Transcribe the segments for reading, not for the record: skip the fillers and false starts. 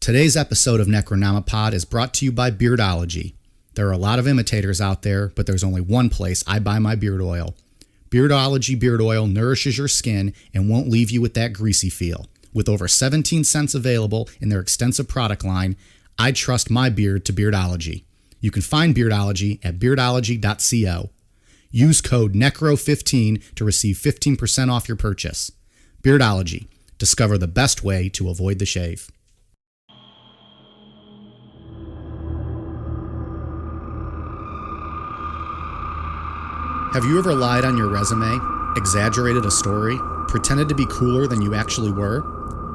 Today's episode of Necronomipod is brought to you by Beardology. There are a lot of imitators out there, but there's only one place I buy my beard oil. Beardology beard oil nourishes your skin and won't leave you with that greasy feel. With over 17 cents available in their extensive product line, I trust my beard to Beardology. You can find Beardology at beardology.co. Use code NECRO15 to receive 15% off your purchase. Beardology. Discover the best way to avoid the shave. Have you ever lied on your resume, exaggerated a story, pretended to be cooler than you actually were?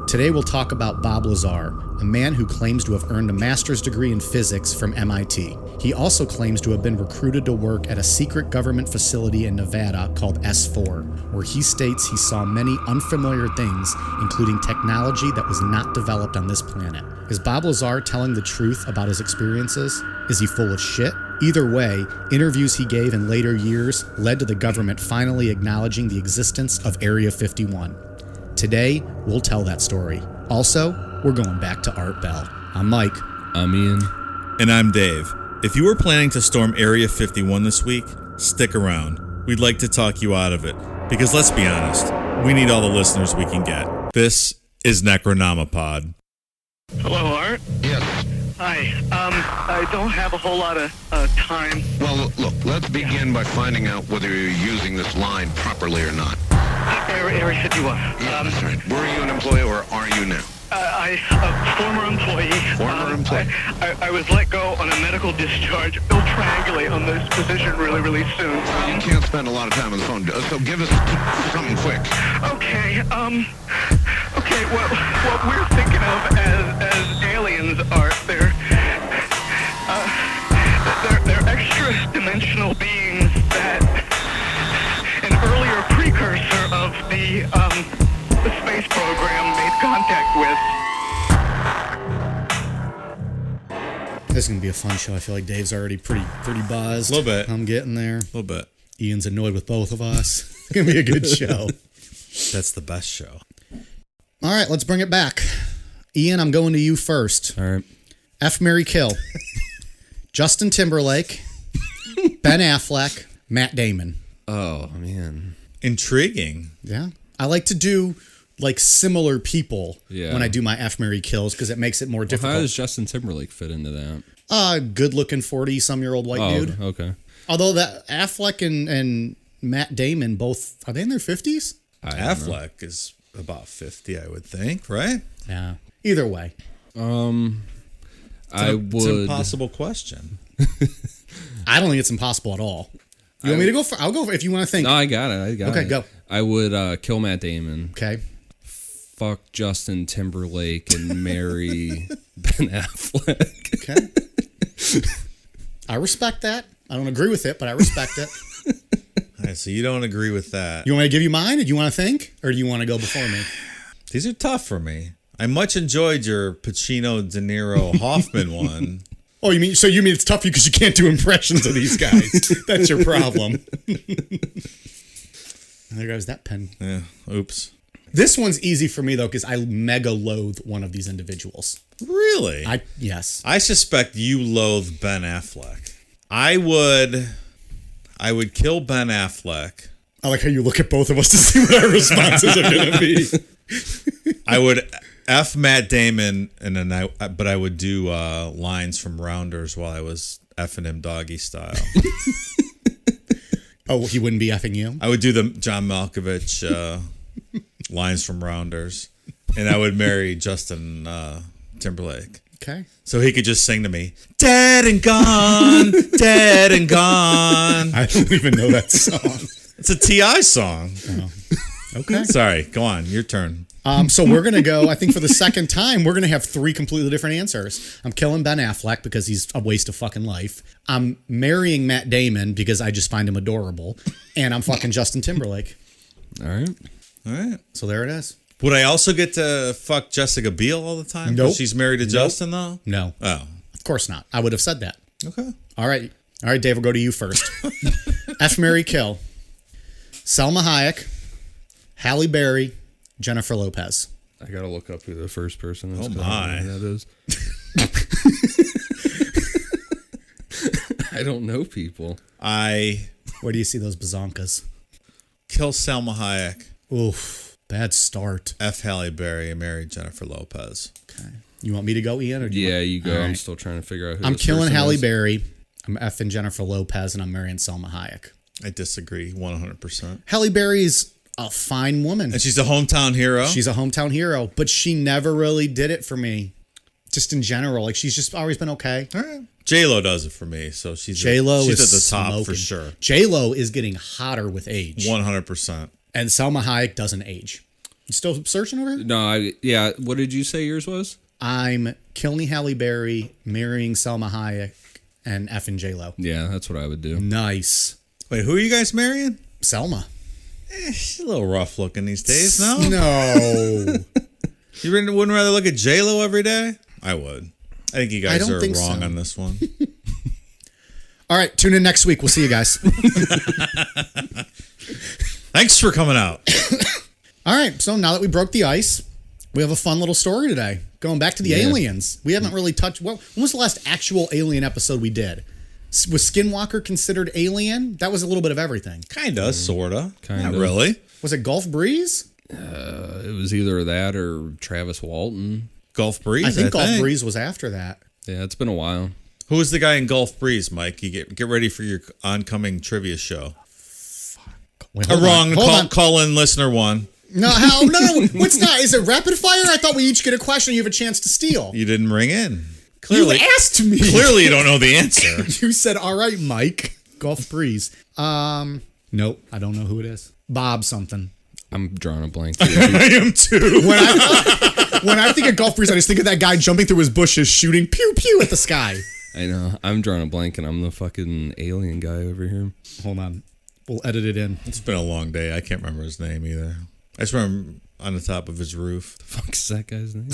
Today we'll talk about Bob Lazar, a man who claims to have earned a master's degree in physics from MIT. He also claims to have been recruited to work at a secret government facility in Nevada called S4, where he states he saw many unfamiliar things, including technology that was not developed on this planet. Is Bob Lazar telling the truth about his experiences? Is he full of shit? Either way, interviews he gave in later years led to the government finally acknowledging the existence of Area 51. Today, we'll tell that story. Also, we're going back to Art Bell. I'm Mike. I'm Ian. And I'm Dave. If you were planning to storm Area 51 this week, stick around. We'd like to talk you out of it. Because let's be honest, we need all the listeners we can get. This is Necronomipod. Hello, Art? Yes. Hi. I don't have a whole lot of time. Well, look, let's begin by finding out whether you're using this line properly or not. Area 51. Yeah, that's right. Were you an employee or are you now? Former employee. Former employee. I was let go on a medical discharge. They'll triangulate on this position really soon. You can't spend a lot of time on the phone, so give us something quick. Okay, what we're thinking of as aliens are they're extra-dimensional beings that an earlier precursor of the space program made contact with. This is going to be a fun show. I feel like Dave's already pretty buzzed. A little bit. I'm getting there. A little bit. Ian's annoyed with both of us. It's going to be a good show. That's the best show. All right, let's bring it back. Ian, I'm going to you first. All right. F, Marry, Kill. Justin Timberlake, Ben Affleck, Matt Damon. Oh, man. Intriguing. Yeah. I like to do like similar people when I do my F, Marry, Kills because it makes it more difficult. How does Justin Timberlake fit into that? Good-looking 40-some-year-old white dude. Okay. Although that Affleck and Matt Damon both, are they in their 50s? Affleck is about 50, I would think, right? Yeah. Either way. It's an impossible question. I don't think it's impossible at all. You want me to go? I'll go if you want to think. No, I got it. Okay, go. I would kill Matt Damon. Okay. Fuck Justin Timberlake and marry Ben Affleck. Okay. I respect that. I don't agree with it, but I respect it. All right, so you don't agree with that. You want me to give you mine? Or do you want to think? Or do you want to go before me? These are tough for me. I much enjoyed your Pacino, De Niro, Hoffman one. Oh, you mean it's tough because you can't do impressions of these guys? That's your problem. There goes that pen. Yeah, oops. This one's easy for me though because I mega loathe one of these individuals. Really? Yes. I suspect you loathe Ben Affleck. I would kill Ben Affleck. I like how you look at both of us to see what our responses are going to be. I would F Matt Damon, but I would do lines from Rounders while I was effing him doggy style. Oh, he wouldn't be effing you? I would do the John Malkovich lines from Rounders, and I would marry Justin Timberlake. Okay. So he could just sing to me, "Dead and gone, dead and gone." I don't even know that song. It's a T.I. song. Oh. Okay. Sorry, go on, your turn. So we're going to go, I think for the second time, we're going to have three completely different answers. I'm killing Ben Affleck because he's a waste of fucking life. I'm marrying Matt Damon because I just find him adorable. And I'm fucking Justin Timberlake. All right. All right. So there it is. Would I also get to fuck Jessica Biel all the time? Nope. She's married to Justin, though? No. Oh. Of course not. I would have said that. Okay. All right. All right, Dave, we'll go to you first. F, Marry, Kill. Selma Hayek, Halle Berry, Jennifer Lopez. I gotta look up who the first person is. Oh, 'cause I don't know my. who that is. I don't know people. I Where do you see those bazonkas? kill Salma Hayek, Oof, bad start. F. Halle Berry, and marry Jennifer Lopez. Okay. You want me to go, Ian? Or do you Yeah, want- you go. All I'm right. still trying to figure out who I'm this killing person Halle is. Berry. I'm effing Jennifer Lopez, and I'm marrying Selma Hayek. I disagree 100%. Halle Berry's a fine woman. And she's a hometown hero. She's a hometown hero, but she never really did it for me. Just in general, like she's just always been okay. all right. J-Lo does it for me, so she's J-Lo she's is at the top smoking. for sure. J-Lo is getting hotter with age. 100%. And Selma Hayek doesn't age. You still searching over here? No, yeah. What did you say yours was? I'm killing Halle Berry, marrying Selma Hayek, and effing J-Lo. Yeah, that's what I would do. Nice. Wait, who are you guys marrying? Selma. She's a little rough looking these days, no? No. You wouldn't rather look at J-Lo every day? I would. I think you guys don't are think wrong so. on this one. All right, tune in next week. We'll see you guys. Thanks for coming out. All right, so now that we broke the ice, we have a fun little story today. Going back to the aliens. We haven't really touched... When was the last actual alien episode we did? Was Skinwalker considered alien? That was a little bit of everything. Kinda, sorta. Kinda. Not really. Was it Gulf Breeze? It was either that or Travis Walton. Gulf Breeze, I think Gulf Breeze was after that. Yeah, it's been a while. Who was the guy in Gulf Breeze, Mike? You get ready for your oncoming trivia show. Wait, hold Wrong. on. Hold on. Call in listener one. No, what's that? Is it rapid fire? I thought we each get a question. You have a chance to steal. You didn't ring in. Clearly, You asked me. clearly you don't know the answer. You said, "All right, Mike." Gulf Breeze. Nope. I don't know who it is. Bob something. I'm drawing a blank. I am too. When I think of Gulf Breeze, I just think of that guy jumping through his bushes, shooting pew pew at the sky. I know. I'm drawing a blank, and I'm the fucking alien guy over here. Hold on. We'll edit it in. It's been a long day. I can't remember his name either. I just remember on the top of his roof. The fuck's that guy's name?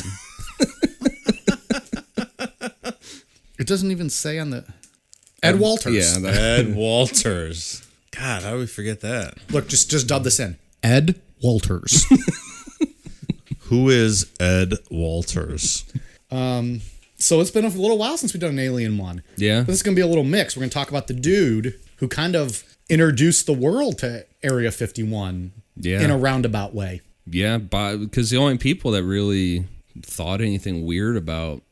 It doesn't even say on the... Ed Walters. Yeah, that, Ed Walters. God, how do we forget that? Look, just dub this in. Ed Walters. Who is Ed Walters? So it's been a little while since we've done an alien one. Yeah. This is going to be a little mix. We're going to talk about the dude who kind of introduced the world to Area 51 Yeah. in a roundabout way. yeah, because the only people that really thought anything weird about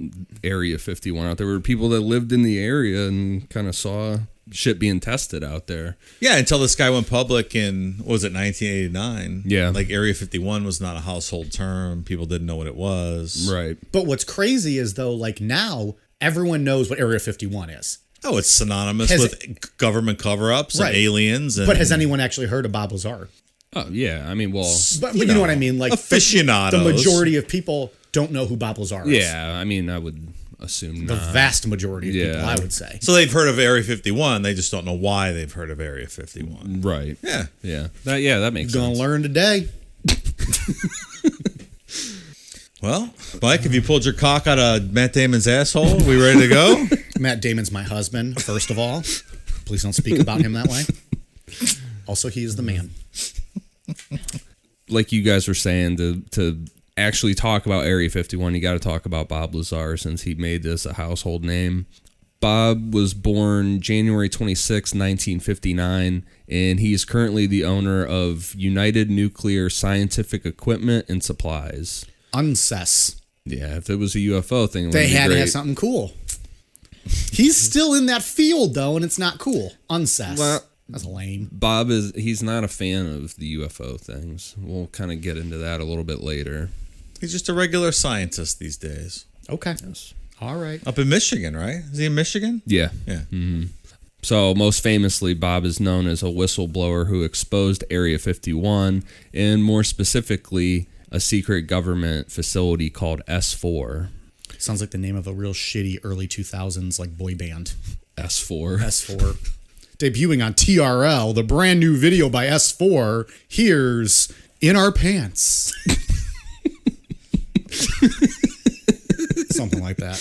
Area 51 out there were people that lived in the area and kind of saw shit being tested out there. Yeah, until this guy went public in, what was it, 1989? Yeah. Like Area 51 was not a household term. People didn't know what it was. Right. But what's crazy is, though, like now, everyone knows what Area 51 is. Oh, it's synonymous Has with government cover-ups Right. and aliens. And But has anyone actually heard of Bob Lazar? Oh, yeah. I mean, well, But you know what I mean? Like aficionados. The majority of people don't know who Bob Lazar is. yeah. I mean, I would assume The not. vast majority of people, Yeah. I would say. So they've heard of Area 51. They just don't know why they've heard of Area 51. Right. Yeah. Yeah. That makes Gonna sense. learn today. Well, Mike, have you pulled your cock out of Matt Damon's asshole? We ready to go? Matt Damon's my husband, first of all. Please don't speak about him that way. Also, he is the man. Like you guys were saying, to actually talk about Area 51, you got to talk about Bob Lazar since he made this a household name. Bob was born January 26, 1959, and he is currently the owner of United Nuclear Scientific Equipment and Supplies. Uncess. Yeah, if it was a UFO thing, it They would be had to great. have something cool. He's still in that field, though, and it's not cool. Uncess. Well- That's lame. Bob he's not a fan of the UFO things. We'll kind of get into that a little bit later. He's just a regular scientist these days. Okay. All right. Up in Michigan, right? Is he in Michigan? Yeah. Yeah. So most famously, Bob is known as a whistleblower who exposed Area 51 and more specifically a secret government facility called S4. Sounds like the name of a real shitty early 2000s like boy band. S4. S4. Debuting on TRL, the brand new video by S4. Here's In Our Pants. Something like that.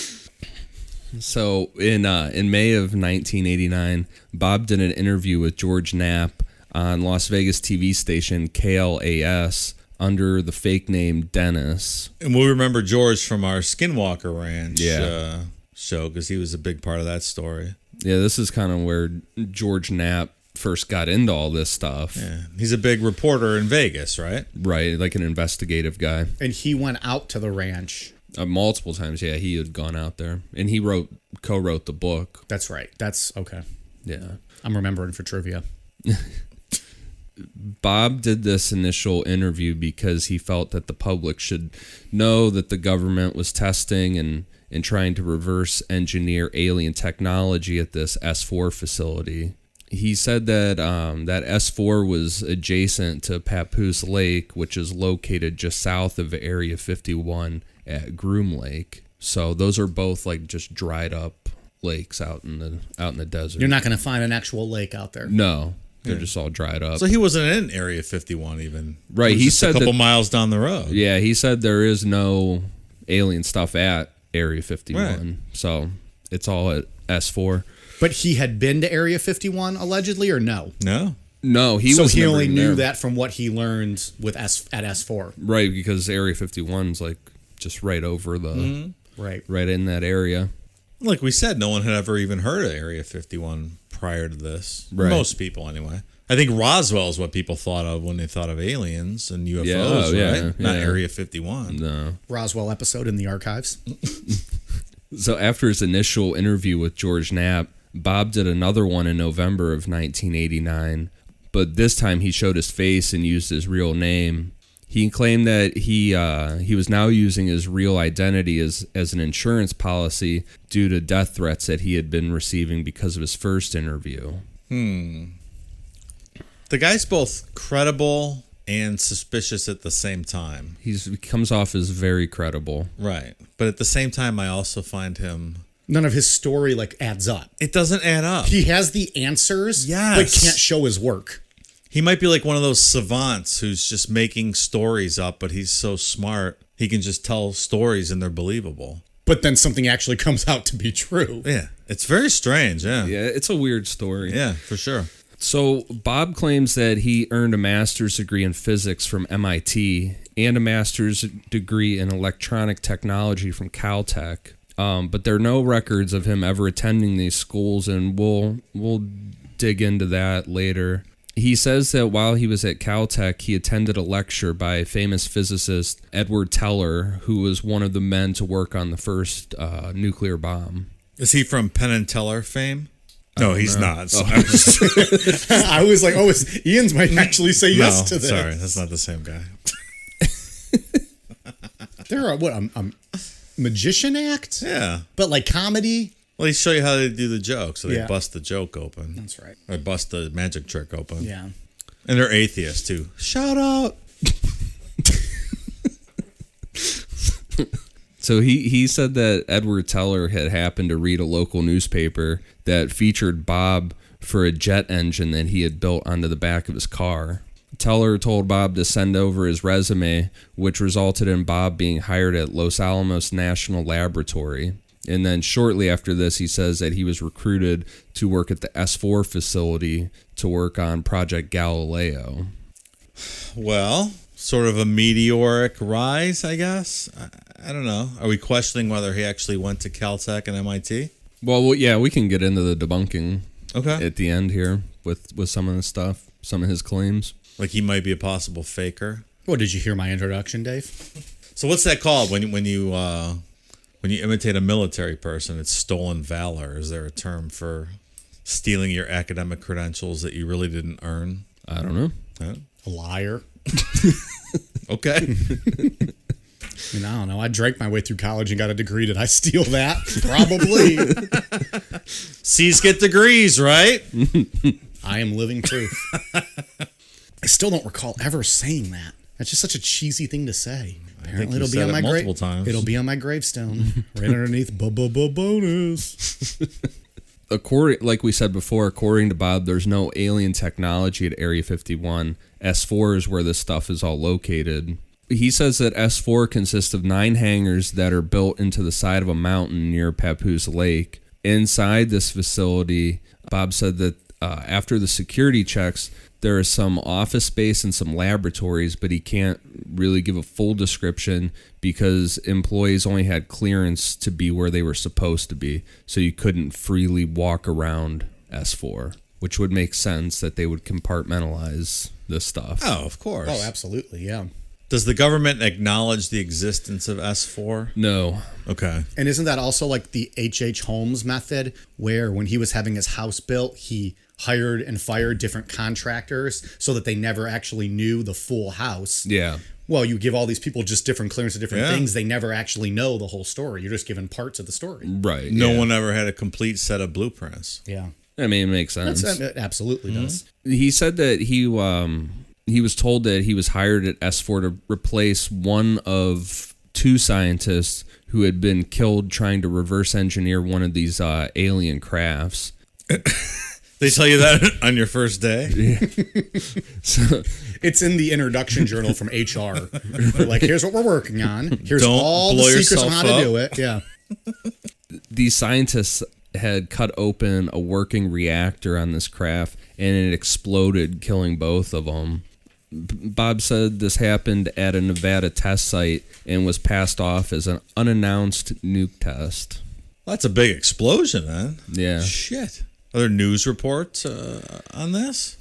So in May of 1989, Bob did an interview with George Knapp on Las Vegas TV station KLAS under the fake name Dennis. And we'll remember George from our Skinwalker Ranch Yeah. show because he was a big part of that story. Yeah, this is kind of where George Knapp first got into all this stuff. Yeah, he's a big reporter in Vegas, right? Right, like an investigative guy. And he went out to the ranch. Multiple times, yeah, he had gone out there. And he co-wrote the book. That's right. That's okay. Yeah. I'm remembering for trivia. Bob did this initial interview because he felt that the public should know that the government was testing and trying to reverse engineer alien technology at this S4 facility. He said that that S4 was adjacent to Papoose Lake, which is located just south of Area 51 at Groom Lake. So those are both like just dried up lakes out in the desert. You're not going to find an actual lake out there. No, they're just all dried up. So he wasn't in Area 51 even. Right, he Just said a couple that- miles down the road. Yeah, he said there is no alien stuff at Area 51. Right. So it's all at S4. But he had been to Area 51 allegedly, or no? No. No, he So was he never only even knew there. that from what he learned with at S4. Right, because Area 51's like just right over the Right. right in that area. Like we said, no one had ever even heard of Area 51 prior to this. Right. Most people, anyway. I think Roswell is what people thought of when they thought of aliens and UFOs, Yeah, right? Not yeah. Area 51. No. Roswell episode in the archives. So after his initial interview with George Knapp, Bob did another one in November of 1989, but this time he showed his face and used his real name. He claimed that he was now using his real identity as an insurance policy due to death threats that he had been receiving because of his first interview. The guy's both credible and suspicious at the same time. He comes off as very credible. Right. But at the same time, I also find him... None of his story adds up. It doesn't add up. He has the answers, Yes. but can't show his work. He might be like one of those savants who's just making stories up, but he's so smart, he can just tell stories and they're believable. But then something actually comes out to be true. Yeah. It's very strange, yeah. Yeah, it's a weird story. Yeah, for sure. So Bob claims that he earned a master's degree in physics from MIT and a master's degree in electronic technology from Caltech. But there are no records of him ever attending these schools, and we'll dig into that later. He says that while he was at Caltech, he attended a lecture by famous physicist Edward Teller, who was one of the men to work on the first nuclear bomb. Is he from Penn and Teller fame? No, he's not. So I was like, Ian's might actually say yes to this. Sorry, that's not the same guy. They're a magician act? Yeah. But comedy? Well, they show you how they do the joke, so they Yeah. bust the joke open. That's right. Or bust the magic trick open. Yeah. And they're atheists, too. Shout out! So he said that Edward Teller had happened to read a local newspaper that featured Bob for a jet engine that he had built onto the back of his car. Teller told Bob to send over his resume, which resulted in Bob being hired at Los Alamos National Laboratory. And then shortly after this, he says that he was recruited to work at the S4 facility to work on Project Galileo. Well, sort of a meteoric rise, I guess. I don't know. Are we questioning whether he actually went to Caltech and MIT? Well, yeah, we can get into the debunking Okay. at the end here with some of the stuff, some of his claims. Like he might be a possible faker. Well, did you hear my introduction, Dave? So what's that called when you imitate a military person? It's stolen valor. Is there a term for stealing your academic credentials that you really didn't earn? I don't know. Huh? A liar. Okay. I mean, I don't know. I drank my way through college and got a degree. Did I steal that? Probably. C's get degrees, right? I am living proof. I still don't recall ever saying that. That's just such a cheesy thing to say. Apparently, you it'll be said on it my multiple times. It'll be on my gravestone, right underneath bonus. Like we said before, according to Bob, there's no alien technology at Area 51. S4 is where this stuff is all located. He says that S4 consists of 9 hangars that are built into the side of a mountain near Papoose Lake. Inside this facility, Bob said that after the security checks, there is some office space and some laboratories, but he can't really give a full description because employees only had clearance to be where they were supposed to be. So you couldn't freely walk around S4, which would make sense that they would compartmentalize this stuff. Oh, of course. Oh, absolutely, yeah. Does the government acknowledge the existence of S4? No. Okay. And isn't that also like the H.H. Holmes method, where when he was having his house built, he hired and fired different contractors so that they never actually knew the full house? Yeah. Well, you give all these people just different clearance to different Yeah. things. They never actually know the whole story. You're just given parts of the story. Right. No yeah. one ever had a complete set of blueprints. Yeah. I mean, it makes sense. It absolutely does. He said that he was told that he was hired at S4 to replace one of two scientists who had been killed trying to reverse engineer one of these alien crafts. They tell you that on your first day? So, It's in the introduction journal from HR. They're like, here's what we're working on. Here's Don't all the blow secrets on yourself how up. to do it. Yeah. these scientists had cut open a working reactor on this craft and it exploded, killing both of them. Bob said this happened at a Nevada test site and was passed off as an unannounced nuke test. That's a big explosion, man. Yeah. Shit. Are there news reports on this?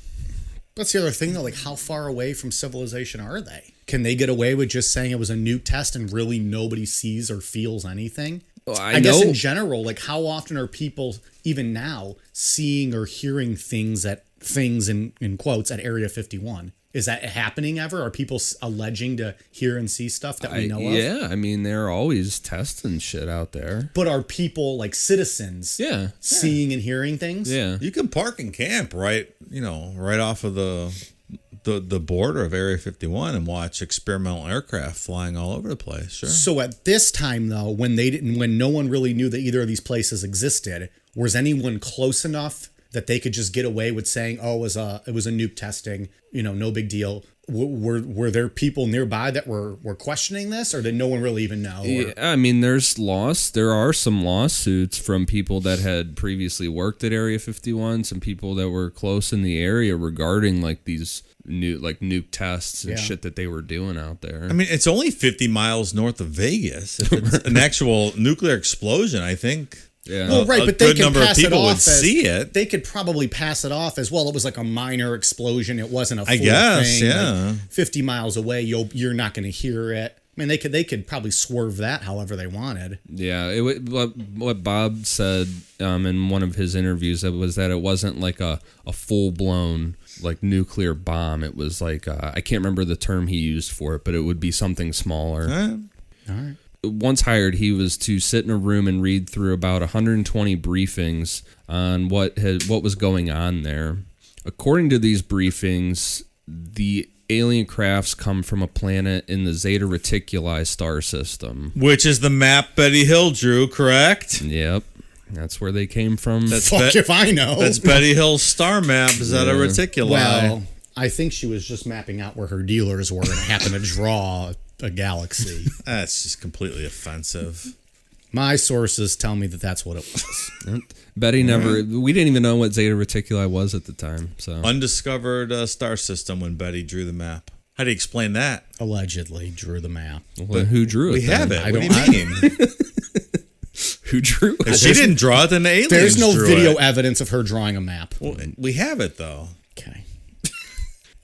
That's the other thing, though. Like, how far away from civilization are they? Can they get away with just saying it was a nuke test and really nobody sees or feels anything? Well, I guess in general, like, how often are people, even now, seeing or hearing things in quotes at Area 51? Is that happening ever? Are people alleging to hear and see stuff that we know of? Yeah, I mean, they're always testing shit out there. But are people, like citizens, seeing and hearing things? Yeah. You can park and camp right off of the border of Area 51 and watch experimental aircraft flying all over the place. Sure. So at this time, though, when no one really knew that either of these places existed, was anyone close enough that they could just get away with saying, "Oh, it was a nuke testing, no big deal"? Were there people nearby that were questioning this, or did no one really even know? Yeah, I mean, there are some lawsuits from people that had previously worked at Area 51, some people that were close in the area regarding like these nuke tests and shit that they were doing out there. I mean, it's only 50 miles north of Vegas. If it's an actual nuclear explosion, I think. Yeah. Well, right, a but they good can number of pass it people would off as, see it. They could probably pass it off as, well, it was like a minor explosion. It wasn't a full I guess, thing. yeah. Like 50 miles away, you're not going to hear it. I mean, they could probably swerve that however they wanted. Yeah, what Bob said in one of his interviews was that it wasn't like a full-blown like nuclear bomb. It was like, I can't remember the term he used for it, but it would be something smaller. All right. Once hired, he was to sit in a room and read through about 120 briefings on what was going on there. According to these briefings, the alien crafts come from a planet in the Zeta Reticuli star system. Which is the map Betty Hill drew, correct? Yep. That's where they came from. Fuck if I know. That's Betty Hill's star map. Zeta Reticuli. Well, I think she was just mapping out where her dealers were and happened to draw a galaxy. That's just completely offensive. My sources tell me that that's what it was. Betty we didn't even know what Zeta Reticuli was at the time. So Undiscovered star system when Betty drew the map. How do you explain that? Allegedly drew the map. Well, who drew it? We then? have it. I What do don't- you mean? Who drew it? If she didn't draw it, then the aliens There's no drew video it. evidence of her drawing a map. Well, we have it, though. Okay.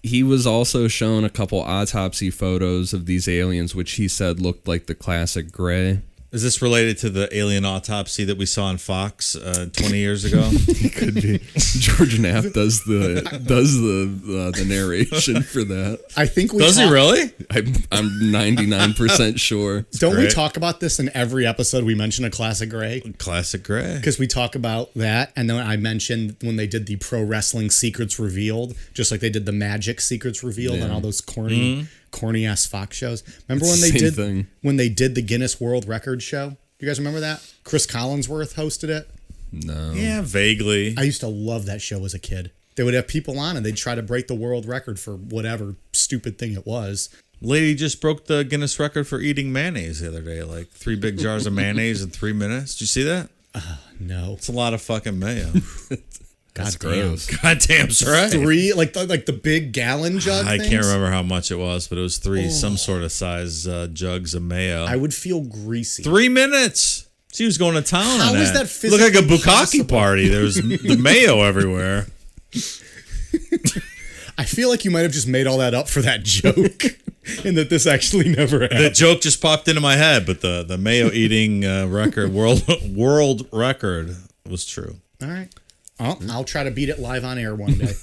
He was also shown a couple autopsy photos of these aliens, which he said looked like the classic gray. Is this related to the alien autopsy that we saw on Fox 20 years ago? Could be. George Knapp does the narration for that. I think we Does he really? I'm 99% sure. Don't we great. talk about this in every episode we mention a classic gray? Classic gray. Because we talk about that, and then I mentioned when they did the pro wrestling secrets revealed, just like they did the magic secrets revealed and all those corny ass Fox shows. Remember when they did the Guinness World Record show? You guys remember that? Chris Collinsworth hosted it. No. Yeah, vaguely. I used to love that show as a kid. They would have people on and they'd try to break the world record for whatever stupid thing it was. Lady just broke the Guinness record for eating mayonnaise the other day. Like 3 big jars of mayonnaise in 3 minutes. Did you see that? No. It's a lot of fucking mayo. That's Goddamn. gross. Goddamn's right. 3, like the big gallon jug I things? can't remember how much it was, but it was 3 some sort of size jugs of mayo. I would feel greasy. 3 minutes. She was going to town How on is that. that Looked like a physically bukkake possible? party. There was the mayo everywhere. I feel like you might have just made all that up for that joke, and that this actually never happened. The joke just popped into my head, but the mayo eating record world record was true. All right. I'll try to beat it live on air one day.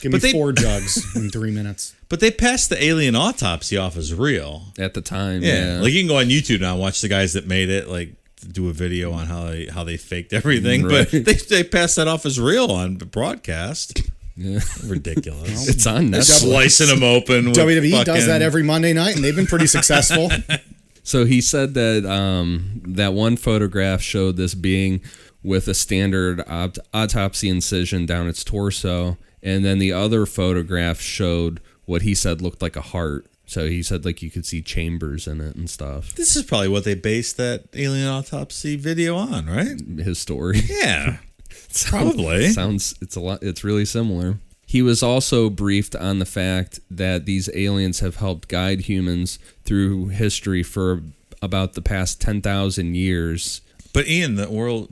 Give me But they- 4 jugs in 3 minutes. But they passed the alien autopsy off as real. At the time, Yeah, like you can go on YouTube now and watch the guys that made it, like do a video on how they faked everything. Right. But they passed that off as real on the broadcast. Yeah. Ridiculous. It's on Netflix. Slicing them open. With WWE does fucking- that every Monday night, and they've been pretty successful. So he said that that one photograph showed this being with a standard autopsy incision down its torso, and then the other photograph showed what he said looked like a heart. So he said like you could see chambers in it and stuff. This is probably what they based that alien autopsy video on, right? His story. Yeah, probably. It's really similar. He was also briefed on the fact that these aliens have helped guide humans through history for about the past 10,000 years. But Ian, the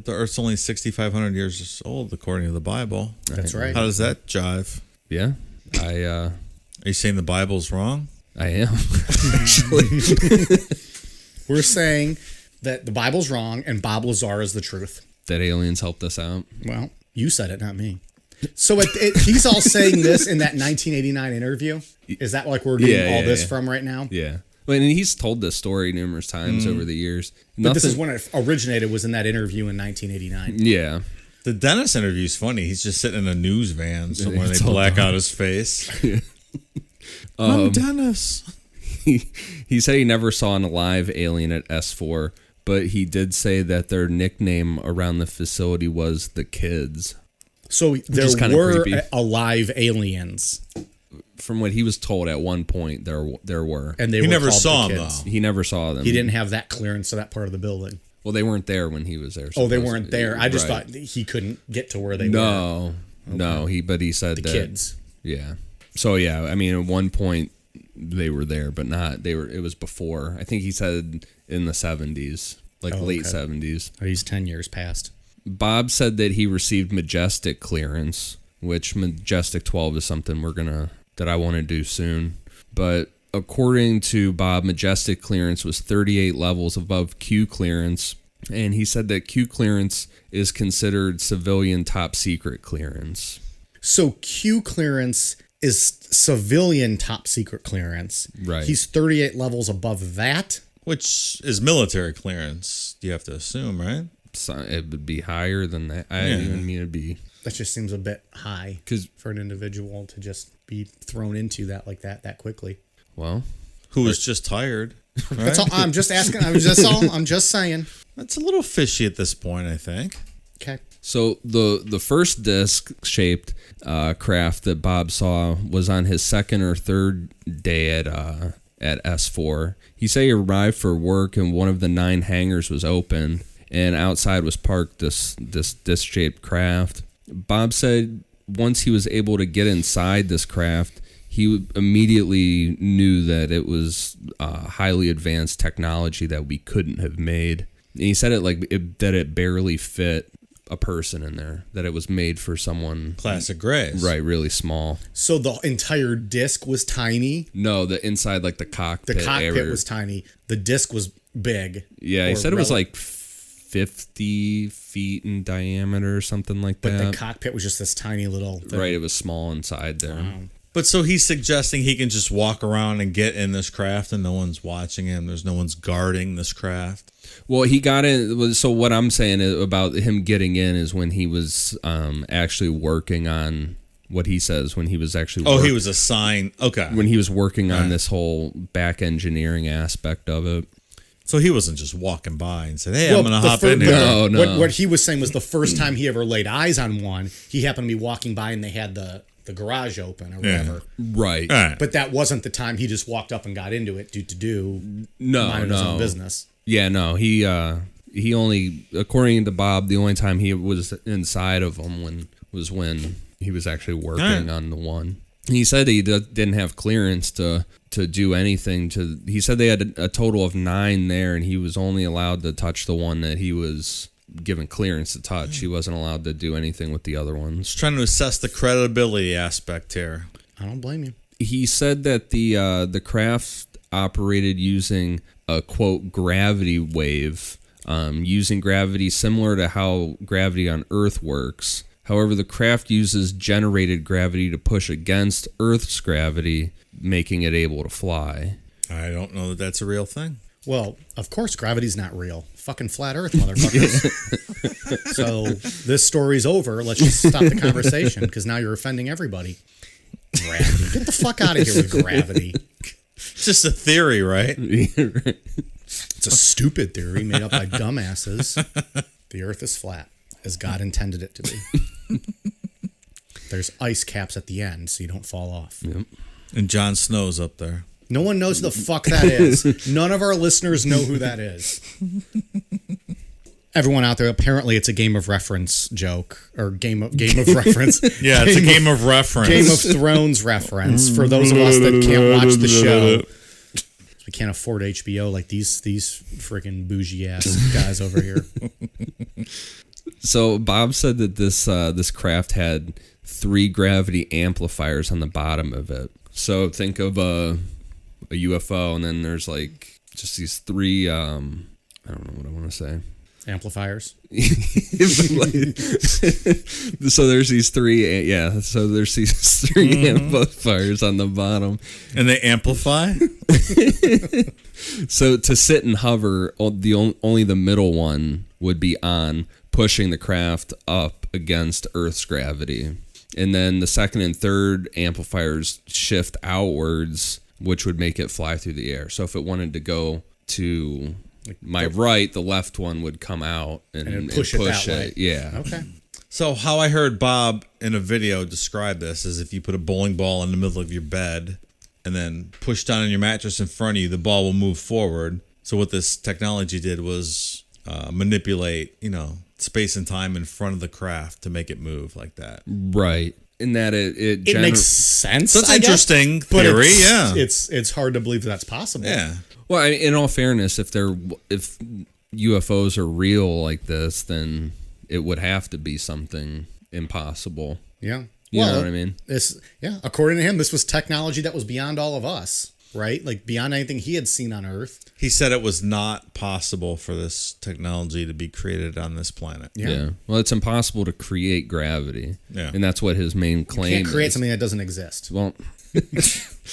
Earth's only 6,500 years old, according to the Bible. That's right. How does that jive? Yeah, Are you saying the Bible's wrong? I am actually. We're saying that the Bible's wrong and Bob Lazar is the truth. That aliens helped us out. Well, you said it, not me. So he's all saying this in that 1989 interview. Is that like we're getting all this from right now? Yeah. Well, and he's told this story numerous times over the years. But this is when it originated, was in that interview in 1989. Yeah. The Dennis interview's funny. He's just sitting in a news van somewhere. It's They all black done. out his face. I'm Dennis. He said he never saw an alive alien at S4, but he did say that their nickname around the facility was the Kids. So there is kinda were creepy. alive aliens, From what he was told at one point, there were. and they He were never called saw the 'em, kids. though. He never saw them. He didn't have that clearance to that part of the building. Well, they weren't there when he was there. Oh, they supposedly. weren't there. I just Right. thought he couldn't get to where they were. No. He said The that kids. Yeah. So yeah, I mean, at one point they were there, but not. They were. It was before. I think he said in the 70s, like late okay. 70s. Oh, he's 10 years past. Bob said that he received Majestic clearance, which Majestic 12 is something that I want to do soon. But according to Bob, Majestic clearance was 38 levels above Q clearance, and he said that Q clearance is considered civilian top secret clearance. So Q clearance is civilian top secret clearance. Right. He's 38 levels above that. Which is military clearance, you have to assume, right? So it would be higher than that. I didn't even mean it'd be. That just seems a bit high 'Cause- for an individual to just be thrown into that like that quickly. Well, Who was just tired. Right? That's all. I'm just asking. I'm just saying. That's a little fishy at this point, I think. Okay. so the first disc-shaped craft that Bob saw was on his second or third day at S4. He said he arrived for work and one of the 9 hangars was open, and outside was parked this disc-shaped craft. Bob said once he was able to get inside this craft, he immediately knew that it was highly advanced technology that we couldn't have made. And he said that it barely fit a person in there, that it was made for someone Classic Grays. right, really small. So the entire disc was tiny. No, the inside, like the cockpit. The cockpit area. was tiny. The disc was big. Yeah, he Or said it was rel- like 50 feet in diameter or something like But that. the cockpit was just this tiny little thing. Right, it was small inside there. But so he's suggesting he can just walk around and get in this craft and no one's watching him. There's no one's guarding this craft. Well, he got in. So what I'm saying about him getting in is when he was actually working on what he says when he was actually. Oh, he was assigned. Okay. when he was working on this whole back engineering aspect of it. So he wasn't just walking by and said, "Hey, Well, I'm going to the hop fir- in but here." No, no. What he was saying was the first time he ever laid eyes on one, he happened to be walking by and they had the garage open or whatever. Right. All right. But that wasn't the time he just walked up and got into it No, minding his own business. Yeah, no. He only, according to Bob, the only time he was inside of them when was when he was actually working on the one. He said he didn't have clearance to do anything. He said they had a total of 9 there, and he was only allowed to touch the one that he was given clearance to touch. He wasn't allowed to do anything with the other ones. Just trying to assess the credibility aspect here. I don't blame you. He said that the craft operated using a, quote, gravity wave, using gravity similar to how gravity on Earth works. However, the craft uses generated gravity to push against Earth's gravity, making it able to fly. I don't know that that's a real thing. Well, of course, gravity's not real. Fucking flat Earth, motherfuckers. So this story's over. Let's just stop the conversation because now you're offending everybody. Gravity. Get the fuck out of here with gravity. It's just a theory, right? It's a stupid theory made up by dumbasses. The Earth is flat, as God intended it to be. There's ice caps at the end, so you don't fall off. Yep. And Jon Snow's up there. No one knows who the fuck that is. None of our listeners know who that is. Everyone out there, apparently it's a Game of Reference joke, or game of reference. Yeah, it's a Game of Reference. Game of Thrones reference for those of us that can't watch the show. We can't afford HBO like these freaking bougie ass guys over here. So Bob said that this craft had 3 gravity amplifiers on the bottom of it. So think of a UFO, and then there's like just these 3. I don't know what I want to say. Amplifiers. So there's these 3. Yeah. So there's these 3 amplifiers on the bottom, And they amplify? So to sit and hover, only the middle one would be on, pushing the craft up against Earth's gravity. And then the second and third amplifiers shift outwards, which would make it fly through the air. So if it wanted to go to my right, the left one would come out and push it that way. Yeah. Okay. So how I heard Bob in a video describe this is if you put a bowling ball in the middle of your bed and then push down on your mattress in front of you, the ball will move forward. So what this technology did was manipulate, space and time in front of the craft to make it move like that. Right. In that it makes sense. That's I guess, interesting but theory, it's hard to believe that's possible. Yeah. Well, I mean, in all fairness, if UFOs are real like this, then it would have to be something impossible. Yeah. You know what I mean? According to him, this was technology that was beyond all of us, right? Like beyond anything he had seen on Earth. He said it was not possible for this technology to be created on this planet. Yeah. Well, it's impossible to create gravity. Yeah. And that's what his main claim You can't create is. something that doesn't exist. Well,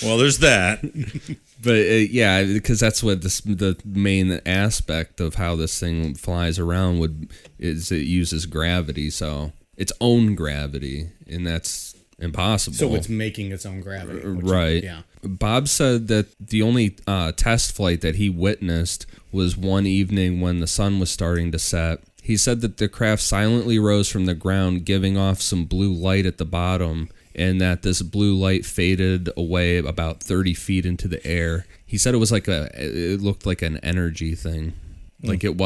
Well, there's that. but because that's what the main aspect of how this thing flies around is it uses gravity, so its own gravity, and that's impossible. So it's making its own gravity. Right. Yeah. Bob said that the only test flight that he witnessed was one evening when the sun was starting to set. He said that the craft silently rose from the ground, giving off some blue light at the bottom, and that this blue light faded away about 30 feet into the air. He said it was it looked like an energy thing. Like it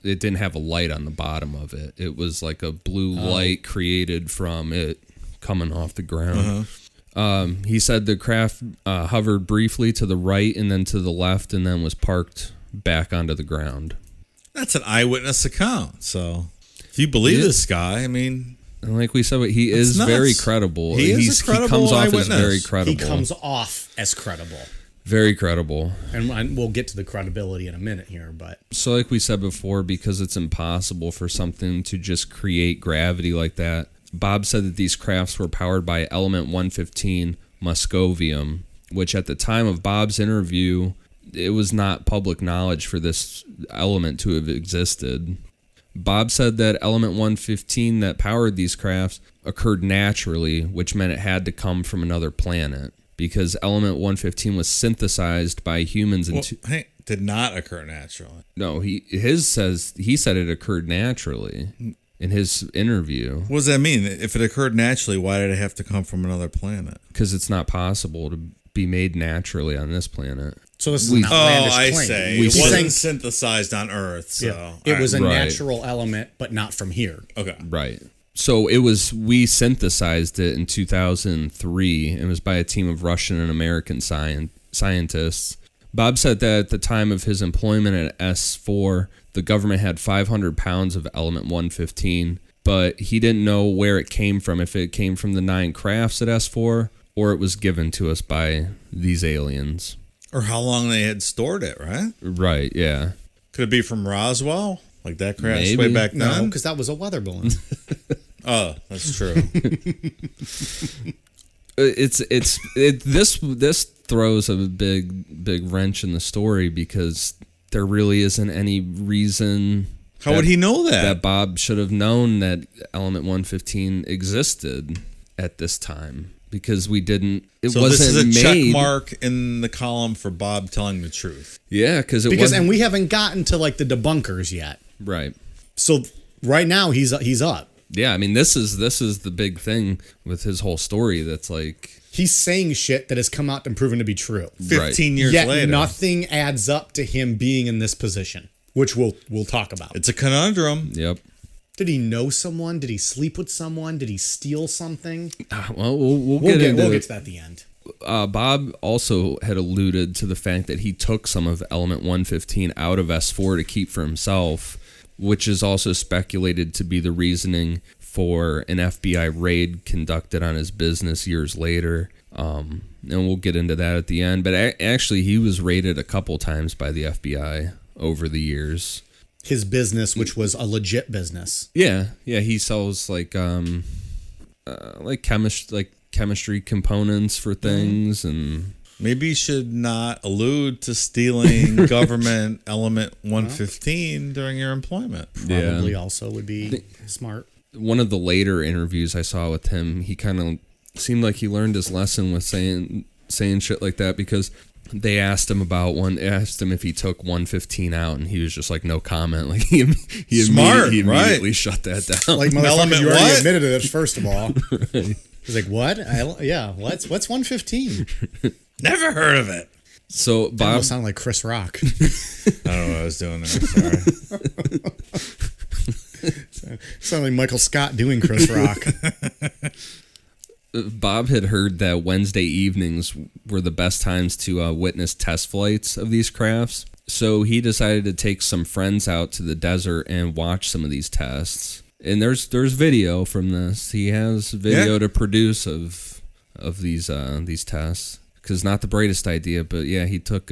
didn't have a light on the bottom of it. It was like a blue light created from it coming off the ground. He said the craft hovered briefly to the right and then to the left and then was parked back onto the ground. That's an eyewitness account. So if you believe this guy, I mean... And like we said, he is nuts. very credible. He comes off as very credible. He comes off as credible. Very credible. And we'll get to the credibility in a minute here, but... So like we said before, because it's impossible for something to just create gravity like that, Bob said that these crafts were powered by element 115 Moscovium, which at the time of Bob's interview, it was not public knowledge for this element to have existed. Bob said that element 115 that powered these crafts occurred naturally, which meant it had to come from another planet, because element 115 was synthesized by humans. Did not occur naturally. No, he said it occurred naturally in his interview. What does that mean? If it occurred naturally, why did it have to come from another planet? Because it's not possible to be made naturally on this planet. So this is an outlandish claim. Say. It wasn't synthesized on Earth, so... Yeah. It was a natural element, but not from here. Okay. Right. So we synthesized it in 2003. It was by a team of Russian and American scientists. Bob said that at the time of his employment at S4, the government had 500 pounds of element 115, but he didn't know where it came from, if it came from the 9 crafts at S4 or it was given to us by these aliens. Or how long they had stored it, right? Right, yeah. Could it be from Roswell? Like that crash Maybe. way back No, then? because that was a weather balloon. Oh, that's true. This throws a big wrench in the story because there really isn't any reason. How would he know that? That Bob should have known that element 115 existed at this time because we didn't. It So wasn't this is a made. check mark in the column for Bob telling the truth. Yeah, because And we haven't gotten to like the debunkers yet. right. So right now he's up. Yeah, I mean this is the big thing with his whole story. That's like He's saying shit that has come out and proven to be true. 15 years Yet later. nothing adds up to him being in this position, which we'll talk about. It's a conundrum. Yep. Did he know someone? Did he sleep with someone? Did he steal something? Well, we'll We'll get into get to that at the end. Bob also had alluded to the fact that he took some of element 115 out of S4 to keep for himself, which is also speculated to be the reasoning for an FBI raid conducted on his business years later. And we'll get into that at the end. But actually, he was raided a couple times by the FBI over the years. His business, which was a legit business. Yeah, he sells like chemistry components for things, and Maybe you should not allude to stealing government element 115 during your employment. Probably also would be smart. one of the later interviews I saw with him, he kind of seemed like he learned his lesson with saying shit like that, because they asked him if he took 115 out, and he was just like, no comment. Like he Smart, he immediately right. shut that down. Like, motherfucker, Element you already what? admitted it, first of all. He's like, what? What's 115? Never heard of it. So That Bob almost sounded like Chris Rock. I don't know what I was doing there. Sorry. Sounded like Michael Scott doing Chris Rock. Bob had heard that Wednesday evenings were the best times to witness test flights of these crafts. So he decided to take some friends out to the desert and watch some of these tests. And there's video from this. He has video to produce of these tests. Because not the brightest idea, but yeah, he took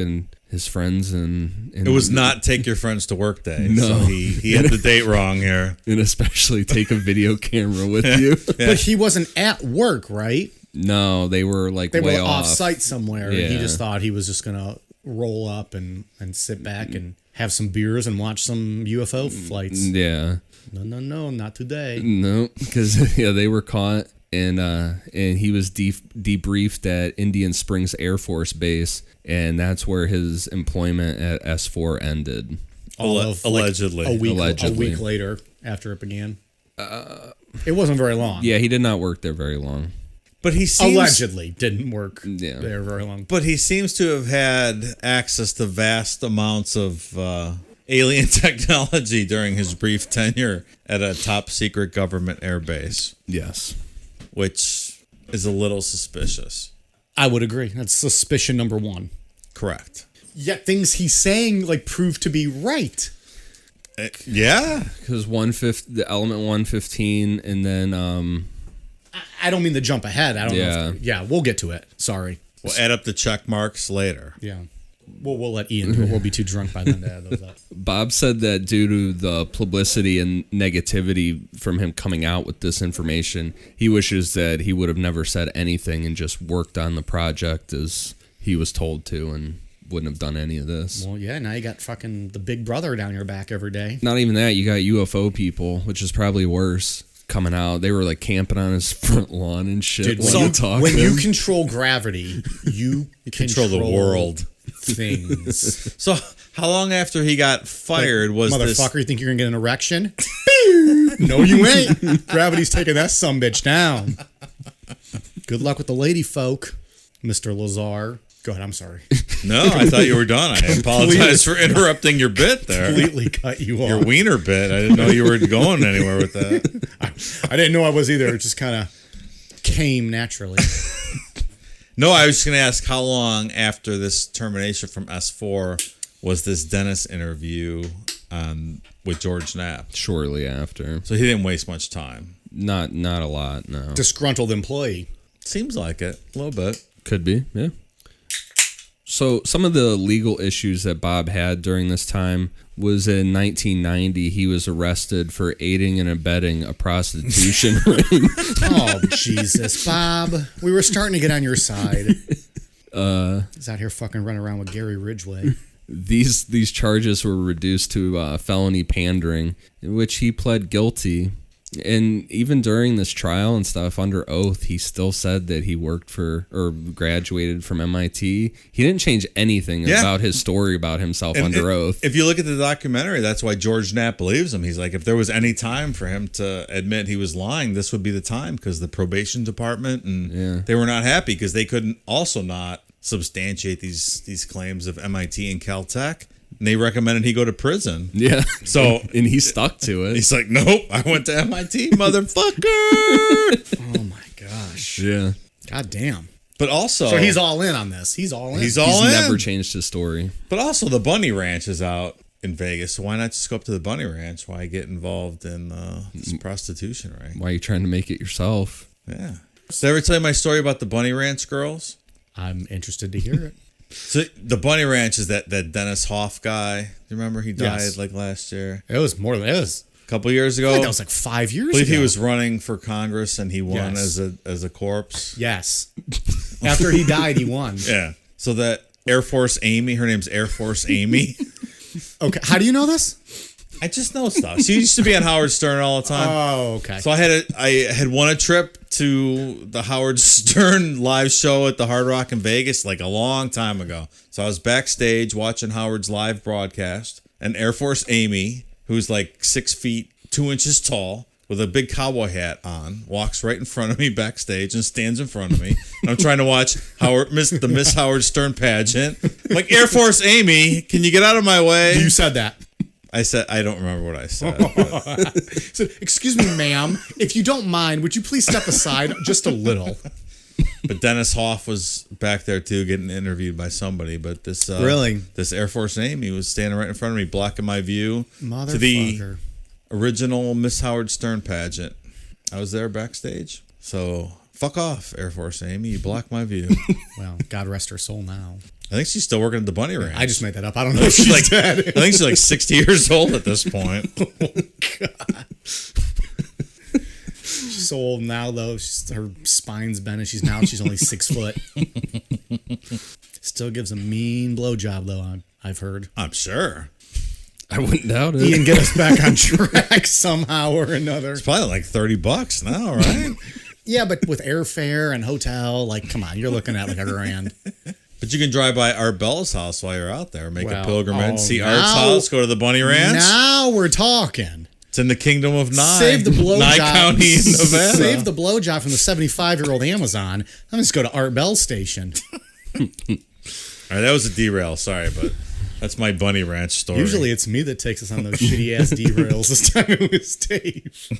his friends and It was not take your friends to work day. No. So he had the date wrong here. and especially take a video camera with you. But he wasn't at work, right? No, they were like They way were off. off-site somewhere. And he Yeah. just thought he was just going to roll up and sit back and have some beers and watch some UFO flights. Yeah. No, not today. No, because they were caught, and he was debriefed at Indian Springs Air Force Base, and that's where his employment at S4 ended. Allegedly. A week Allegedly. later after it began. It wasn't very long. Yeah, he did not work there very long. But he seems Allegedly didn't work Yeah. there very long. But he seems to have had access to vast amounts of alien technology during his brief tenure at a top secret government air base, Yes. which is a little suspicious. I would agree. That's suspicion number one. Correct. Yet things he's saying prove to be right. Yeah. Because the element 115, and then I don't mean to jump ahead. I don't know. Yeah. We'll get to it. Sorry. We'll add up the check marks later. Yeah. We'll let Ian do it. We'll be too drunk by then to add those up. Bob said that due to the publicity and negativity from him coming out with this information, he wishes that he would have never said anything and just worked on the project as he was told to, and wouldn't have done any of this. Well, yeah, now you got fucking the big brother down your back every day. Not even that, you got UFO people, which is probably worse, coming out. They were like camping on his front lawn and shit. When you control gravity, you Control the world. Things. So how long after he got fired was this? Motherfucker, you think you're going to get an erection? No, you ain't. Gravity's taking that sumbitch down. Good luck with the lady folk, Mr. Lazar. Go ahead, I'm sorry. No, I thought you were done. I apologize for interrupting your bit there. Completely cut you off. Your wiener bit. I didn't know you were going anywhere with that. I didn't know I was either. It just kind of came naturally. No, I was just going to ask how long after this termination from S4 was this Dennis interview with George Knapp? Shortly after. So he didn't waste much time. Not a lot, no. Disgruntled employee. Seems like it. A little bit. Could be, yeah. So some of the legal issues that Bob had during this time was in 1990, he was arrested for aiding and abetting a prostitution ring. Oh, Jesus, Bob. We were starting to get on your side. He's out here fucking running around with Gary Ridgway. These charges were reduced to felony pandering, in which he pled guilty. And even during this trial and stuff, under oath, he still said that he worked for or graduated from MIT. He didn't change anything about his story about himself under oath. If you look at the documentary, that's why George Knapp believes him. He's like, if there was any time for him to admit he was lying, this would be the time, because the probation department and they were not happy because they couldn't also not substantiate these claims of MIT and Caltech. And they recommended he go to prison. Yeah. So and he stuck to it. He's like, nope, I went to MIT, motherfucker. Oh my gosh. Yeah. God damn. But also, so he's all in on this. He's all in. He's all in. Never changed his story. But also, the Bunny Ranch is out in Vegas. So why not just go up to the Bunny Ranch? Why get involved in this prostitution ring? Why are you trying to make it yourself? Yeah. Did I ever tell you my story about the Bunny Ranch girls? I'm interested to hear it. So the Bunny Ranch is that Dennis Hoff guy. Do you remember he died like last year? It was more than it was. A couple years ago. I think that was like 5 years I believe ago. he was running for Congress and he won as a corpse. Yes. After he died, he won. Yeah. So that Air Force Amy, her name's Air Force Amy. Okay. How do you know this? I just know stuff. She used to be on Howard Stern all the time. Oh, okay. So I had won a trip to the Howard Stern live show at the Hard Rock in Vegas like a long time ago. So I was backstage watching Howard's live broadcast, and Air Force Amy, who's like 6 feet 2 inches tall with a big cowboy hat on, walks right in front of me backstage and stands in front of me. And I'm trying to watch the Miss Howard Stern pageant. I'm like, Air Force Amy, can you get out of my way? You said that. I said, I don't remember what I said. So, excuse me, ma'am. If you don't mind, would you please step aside just a little? But Dennis Hoff was back there too, getting interviewed by somebody. But this this Air Force Amy was standing right in front of me, blocking my view to the original Miss Howard Stern pageant. I was there backstage. So fuck off, Air Force Amy. You blocked my view. Well, God rest her soul now. I think she's still working at the Bunny Ranch. I just made that up. I don't know if she's like dead. I think she's like 60 years old at this point. Oh, God. She's so old now, though. Her spine's bent, and she's only 6 foot. Still gives a mean blowjob, though, I've heard. I'm sure. I wouldn't doubt it. Ian, get us back on track somehow or another. It's probably like $30 now, right? Yeah, but with airfare and hotel, like, come on, you're looking at like $1,000. But you can drive by Art Bell's house while you're out there. Make a pilgrimage. See now, Art's house. Go to the Bunny Ranch. Now we're talking. It's in the Kingdom of Nye. Save the blowjob. Nye County in Nevada. Save the blowjob from the 75-year-old Amazon. I'm just go to Art Bell's station. All right, that was a derail. Sorry, but that's my Bunny Ranch story. Usually it's me that takes us on those shitty ass derails. This time it was Dave.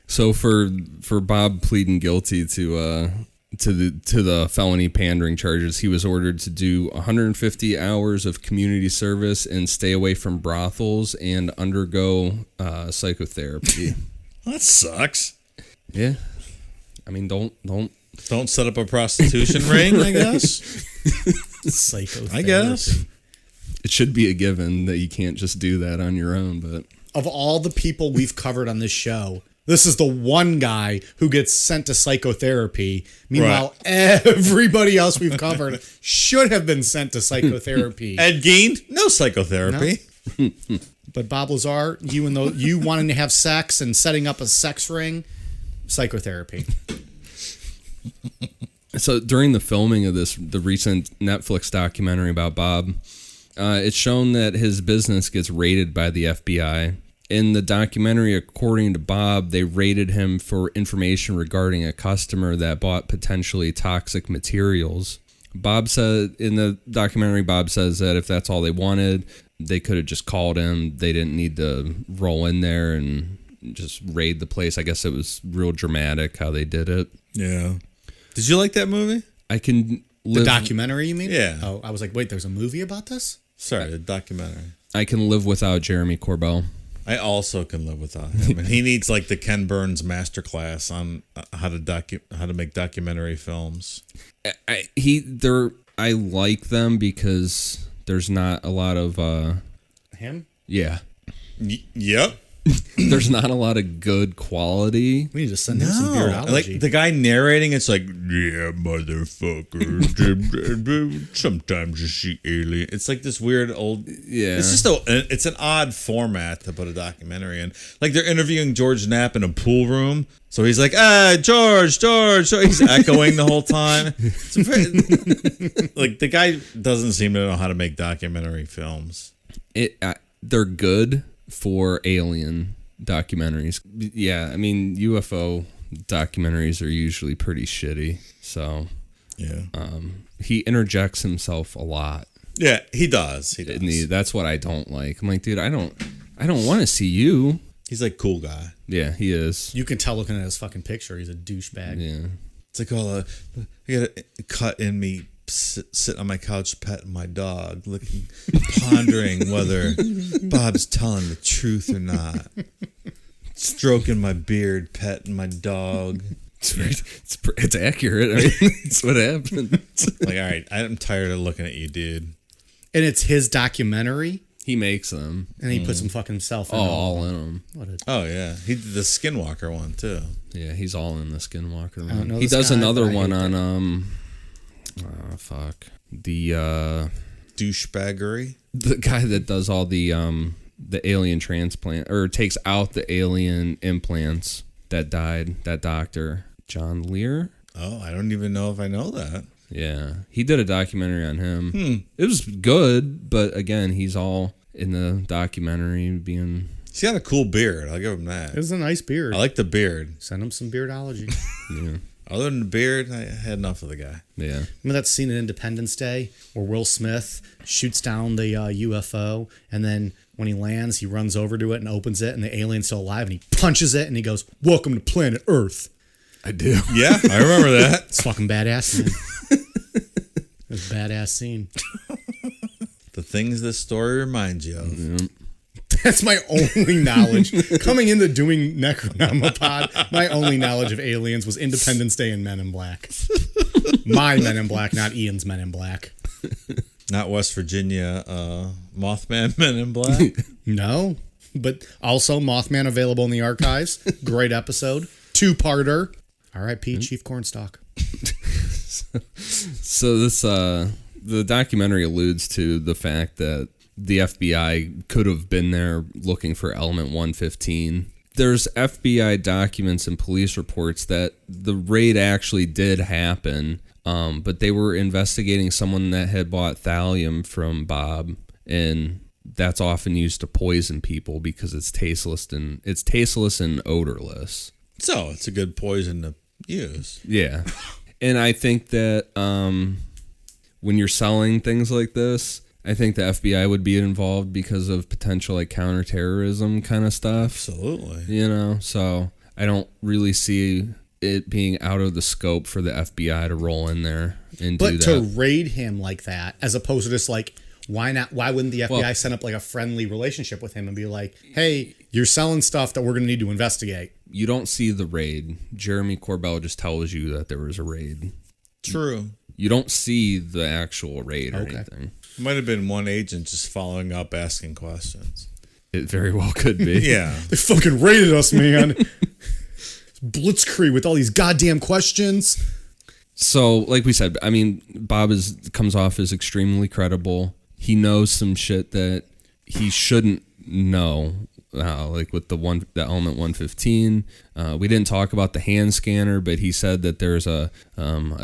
So for Bob pleading guilty to the felony pandering charges, he was ordered to do 150 hours of community service and stay away from brothels and undergo psychotherapy. That sucks. Yeah, I mean, don't set up a prostitution ring, I guess. Psychotherapy. I guess it should be a given that you can't just do that on your own. But of all the people we've covered on this show, this is the one guy who gets sent to psychotherapy. Meanwhile, everybody else we've covered should have been sent to psychotherapy. Ed Gein, no psychotherapy. No. But Bob Lazar, you wanting to have sex and setting up a sex ring, psychotherapy. So during the filming of the recent Netflix documentary about Bob, it's shown that his business gets raided by the FBI. In the documentary, according to Bob, they raided him for information regarding a customer that bought potentially toxic materials. Bob said in the documentary, Bob says that if that's all they wanted, they could have just called him. They didn't need to roll in there and just raid the place. I guess it was real dramatic how they did it. Yeah. Did you like that movie? I can The live. documentary, you mean? Yeah. Oh, I was like, wait, there's a movie about this? Sorry, the documentary. I can live without Jeremy Corbell. I also can live without him, and he needs like the Ken Burns masterclass on how to make documentary films. I like them because there's not a lot of Him? yeah. Yep. There's not a lot of good quality. We need to send him some beardology. Like the guy narrating, it's like, yeah, motherfucker. Sometimes you see alien. It's like this weird old. Yeah. It's just it's an odd format to put a documentary in. Like they're interviewing George Knapp in a pool room, so he's like, George. So he's echoing the whole time. It's like the guy doesn't seem to know how to make documentary films. They're good for alien documentaries. Yeah, I mean UFO documentaries are usually pretty shitty. So Yeah. He interjects himself a lot. Yeah, he does. He does. That's what I don't like. I'm like, dude, I don't want to see you. He's like cool guy. Yeah, he is. You can tell looking at his fucking picture, he's a douchebag. Yeah. It's like all I got a cut in me. Sit on my couch, petting my dog, pondering whether Bob's telling the truth or not. Stroking my beard, petting my dog. It's accurate. I mean, it's what happened. Like, all right, I'm tired of looking at you, dude. And it's his documentary, He makes them. and he puts him fucking himself in All in them. What a, Oh yeah, he did the Skinwalker one too. Yeah, he's all in the Skinwalker don't one. know He this does guy, another but I one hate on the Douchebaggery. the guy that does all the alien transplant or takes out the alien implants that died. That doctor, John Lear. Oh, I don't even know if I know that. Yeah, he did a documentary on him. It was good, but again, he's all in the documentary being. He's got a cool beard. I'll give him that. it's a nice beard. I like the beard. Send him some beardology. Yeah, Other than the beard, I had enough of the guy. yeah. Remember that scene in Independence Day where Will Smith shoots down the UFO, and then when he lands, he runs over to it and opens it, and the alien's still alive, and he punches it, and he goes, "Welcome to planet Earth." I do. Yeah, I remember that. It's fucking badass, man. It was a badass scene. The things this story reminds you of. That's my only knowledge. Coming into doing Necronomicon, my only knowledge of aliens was Independence Day and Men in Black. My Men in Black, not Ian's Men in Black. Not West Virginia Mothman Men in Black. No, but also Mothman available in the archives. Great episode. 2-parter. R.I.P. Chief Cornstalk. So this the documentary alludes to the fact that the FBI could have been there looking for element 115. There's FBI documents and police reports that the raid actually did happen, but they were investigating someone that had bought thallium from Bob, and that's often used to poison people because it's tasteless and odorless. So it's a good poison to use. Yeah. And I think that when you're selling things like this, I think the FBI would be involved because of potential like counterterrorism kind of stuff. Absolutely. You know, so I don't really see it being out of the scope for the FBI to roll in there and do But that. to raid him like that, as opposed to just like, why not? Why wouldn't the FBI set up like a friendly relationship with him and be like, hey, you're selling stuff that we're going to need to investigate? You don't see the raid. Jeremy Corbell just tells you that there was a raid. True. You don't see the actual raid or Okay. anything. It might have been one agent just following up, asking questions. It very well could be. Yeah. They fucking raided us, man. Blitzkrieg with all these goddamn questions. So, like we said, I mean, Bob comes off as extremely credible. He knows some shit that he shouldn't know, like with the element 115. We didn't talk about the hand scanner, but he said that there's a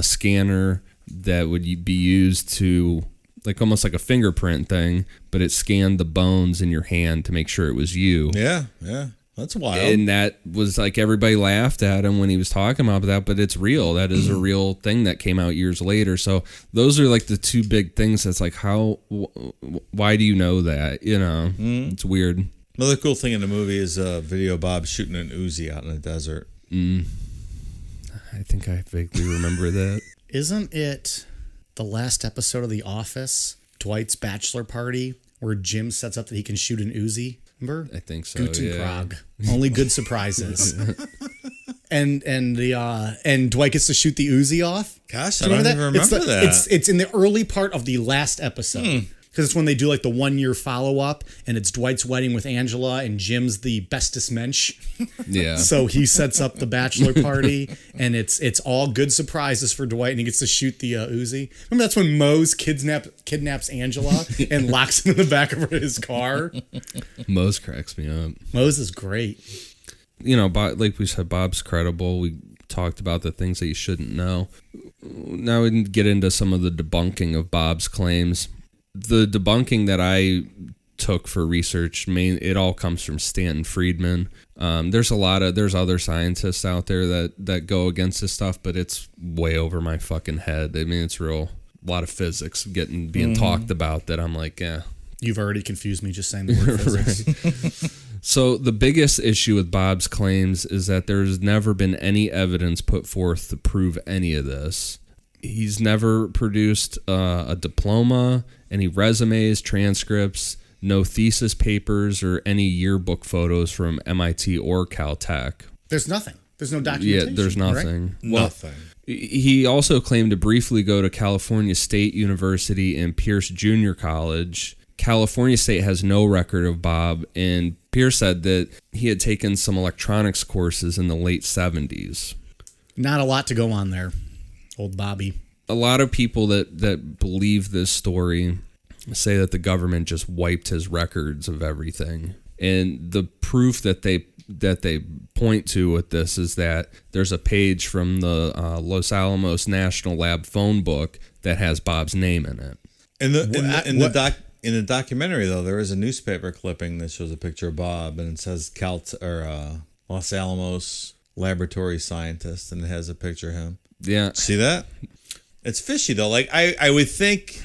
scanner that would be used to, like almost like a fingerprint thing, but it scanned the bones in your hand to make sure it was you. Yeah. Yeah. That's wild. And that was like everybody laughed at him when he was talking about that, but it's real. That is a real thing that came out years later. So those are like the two big things. That's like, why do you know that? It's weird. Another cool thing in the movie is a video of Bob shooting an Uzi out in the desert. I think I vaguely remember that. Isn't it the last episode of The Office, Dwight's bachelor party, where Jim sets up that he can shoot an Uzi? Remember? I think so. Guten Yeah. Krog. Only good surprises. and Dwight gets to shoot the Uzi off. Gosh, Do I you don't even remember that. It's in the early part of the last episode. Because it's when they do like the 1 year follow up, and it's Dwight's wedding with Angela, and Jim's the bestest mensch. Yeah. So he sets up the bachelor party, and it's all good surprises for Dwight, and he gets to shoot the Uzi. Remember that's when Mose kidnaps Angela and locks him in the back of his car. Mose cracks me up. Mose is great. Like we said, Bob's credible. We talked about the things that you shouldn't know. Now we can get into some of the debunking of Bob's claims. The debunking that I took for research, it all comes from Stanton Friedman. There's other scientists out there that go against this stuff, but it's way over my fucking head. I mean, it's a lot of physics being talked about that I'm like, yeah. You've already confused me just saying the word physics. So the biggest issue with Bob's claims is that there's never been any evidence put forth to prove any of this. He's never produced a diploma, any resumes, transcripts, no thesis papers, or any yearbook photos from MIT or Caltech. There's nothing. There's no documentation. Yeah, there's nothing. Right? Nothing. He also claimed to briefly go to California State University and Pierce Junior College. California State has no record of Bob, and Pierce said that he had taken some electronics courses in the late 70s. Not a lot to go on there, old Bobby. A lot of people that believe this story say that the government just wiped his records of everything. And the proof that they point to with this is that there's a page from the Los Alamos National Lab phone book that has Bob's name in it. In the documentary, though, there is a newspaper clipping that shows a picture of Bob, and it says Los Alamos laboratory scientist, and it has a picture of him. Yeah. See that? It's fishy, though. Like, I would think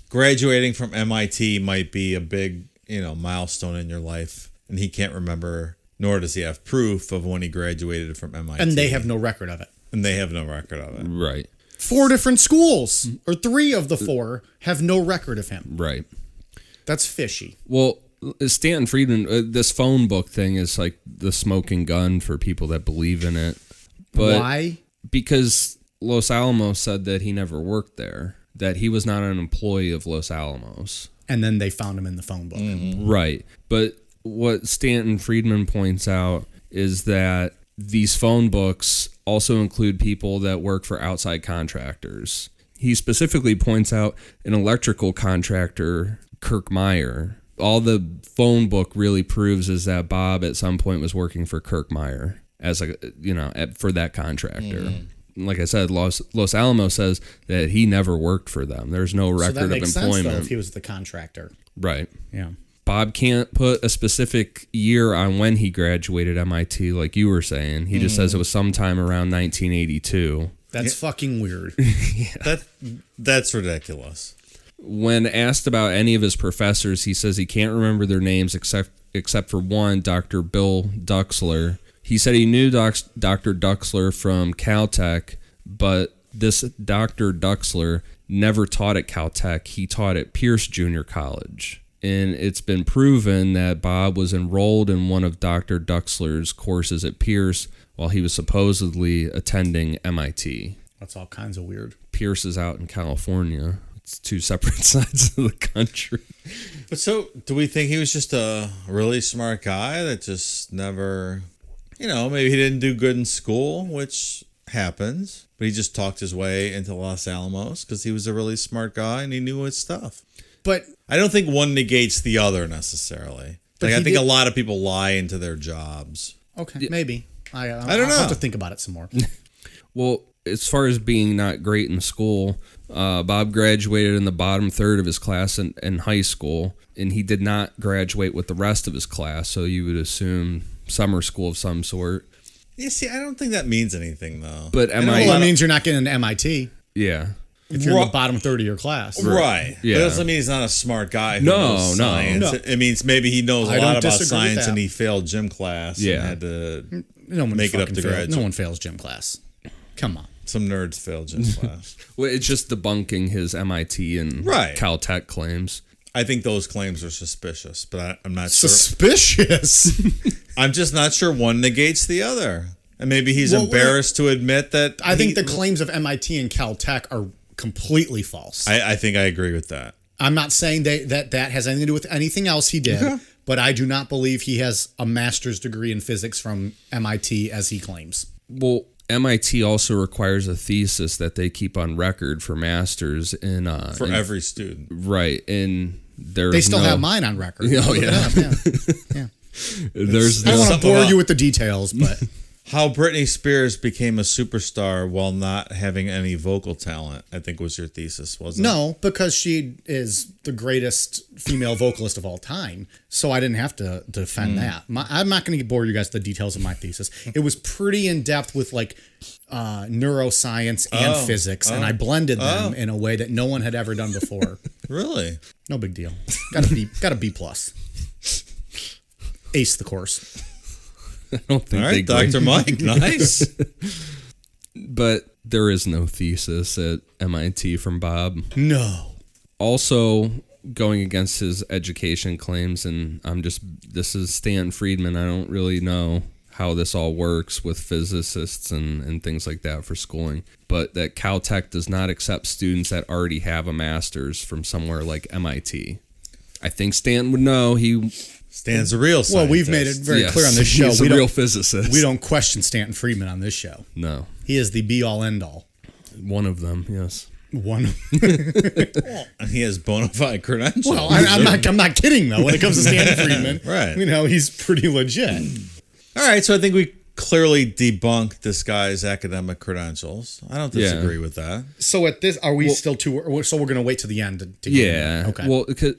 graduating from MIT might be a big, milestone in your life, and he can't remember, nor does he have proof of when he graduated from MIT. And they have no record of it. Right. 4 different schools, or 3 of the 4, have no record of him. Right. That's fishy. Well, Stanton Friedman, this phone book thing is like the smoking gun for people that believe in it. But why? Because Los Alamos said that he never worked there, that he was not an employee of Los Alamos. And then they found him in the phone book. Mm-hmm. Right. But what Stanton Friedman points out is that these phone books also include people that work for outside contractors. He specifically points out an electrical contractor, Kirk Meyer. All the phone book really proves is that Bob at some point was working for Kirk Meyer as for that contractor. Mm-hmm. Like I said, Los Alamos says that he never worked for them. There's no record so that makes of employment. Sense, though, if he was the contractor. Right. Yeah. Bob can't put a specific year on when he graduated MIT, like you were saying. He just says it was sometime around 1982. That's fucking weird. That's ridiculous. When asked about any of his professors, he says he can't remember their names except for one, Dr. Bill Duxler. He said he knew Dr. Duxler from Caltech, but this Dr. Duxler never taught at Caltech. He taught at Pierce Junior College. And it's been proven that Bob was enrolled in one of Dr. Duxler's courses at Pierce while he was supposedly attending MIT. That's all kinds of weird. Pierce is out in California. It's 2 separate sides of the country. But so, do we think he was just a really smart guy that just never, maybe he didn't do good in school, which happens, but he just talked his way into Los Alamos because he was a really smart guy and he knew his stuff? But I don't think one negates the other necessarily. I think a lot of people lie into their jobs. Okay, maybe. I don't know. I'll have to think about it some more. Well, as far as being not great in school, Bob graduated in the bottom third of his class in high school, and he did not graduate with the rest of his class, so you would assume summer school of some sort. Yeah, see, I don't think that means anything, though. But Well, it means you're not getting into MIT yeah. if you're in the bottom third of your class. Right. Yeah. But that doesn't mean he's not a smart guy who No, knows no. science. No. It means maybe he knows I a don't lot about disagree with science that. and he failed gym class Yeah. and had to No one make it up fucking to fails. graduate. No one fails gym class. Come on. Some nerds failed gym class. Well, it's just debunking his MIT and Right. Caltech claims. I think those claims are suspicious, but I'm not sure. Suspicious. I'm just not sure one negates the other. And maybe he's Well, embarrassed to admit that. I think the claims of MIT and Caltech are completely false. I think I agree with that. I'm not saying that has anything to do with anything else he did, but I do not believe he has a master's degree in physics from MIT as he claims. Well, MIT also requires a thesis that they keep on record for masters in For every student. right. And there's They still no, have mine on record. Oh, yeah. Yeah. There's I don't no, want to something bore about- you with the details, but How Britney Spears became a superstar while not having any vocal talent, I think was your thesis, wasn't it? no, because she is the greatest female vocalist of all time. So I didn't have to defend that. I'm not going to bore you guys with the details of my thesis. It was pretty in depth with like neuroscience and physics, and I blended them in a way that no one had ever done before. Really? No big deal. Got a B plus. Ace the course. I don't think All they right, grade- Dr. Mike. Nice. But there is no thesis at MIT from Bob. No. Also, going against his education claims, and this is Stan Friedman. I don't really know how this all works with physicists and things like that for schooling, but that Caltech does not accept students that already have a master's from somewhere like MIT. I think Stan would know. Stan's a real scientist. Well, we've made it very Yes, clear on this show. He's a real physicist. We don't question Stanton Friedman on this show. No. He is the be all end all. One of them, yes. One. He has bona fide credentials. Well, I'm not kidding though. When it comes to Stanton Friedman, Right. You know, he's pretty legit. All right, so I think we clearly debunked this guy's academic credentials. I don't disagree with that. So at this, are we still too? So we're going to wait to the end to get Yeah. in. Okay. Well, because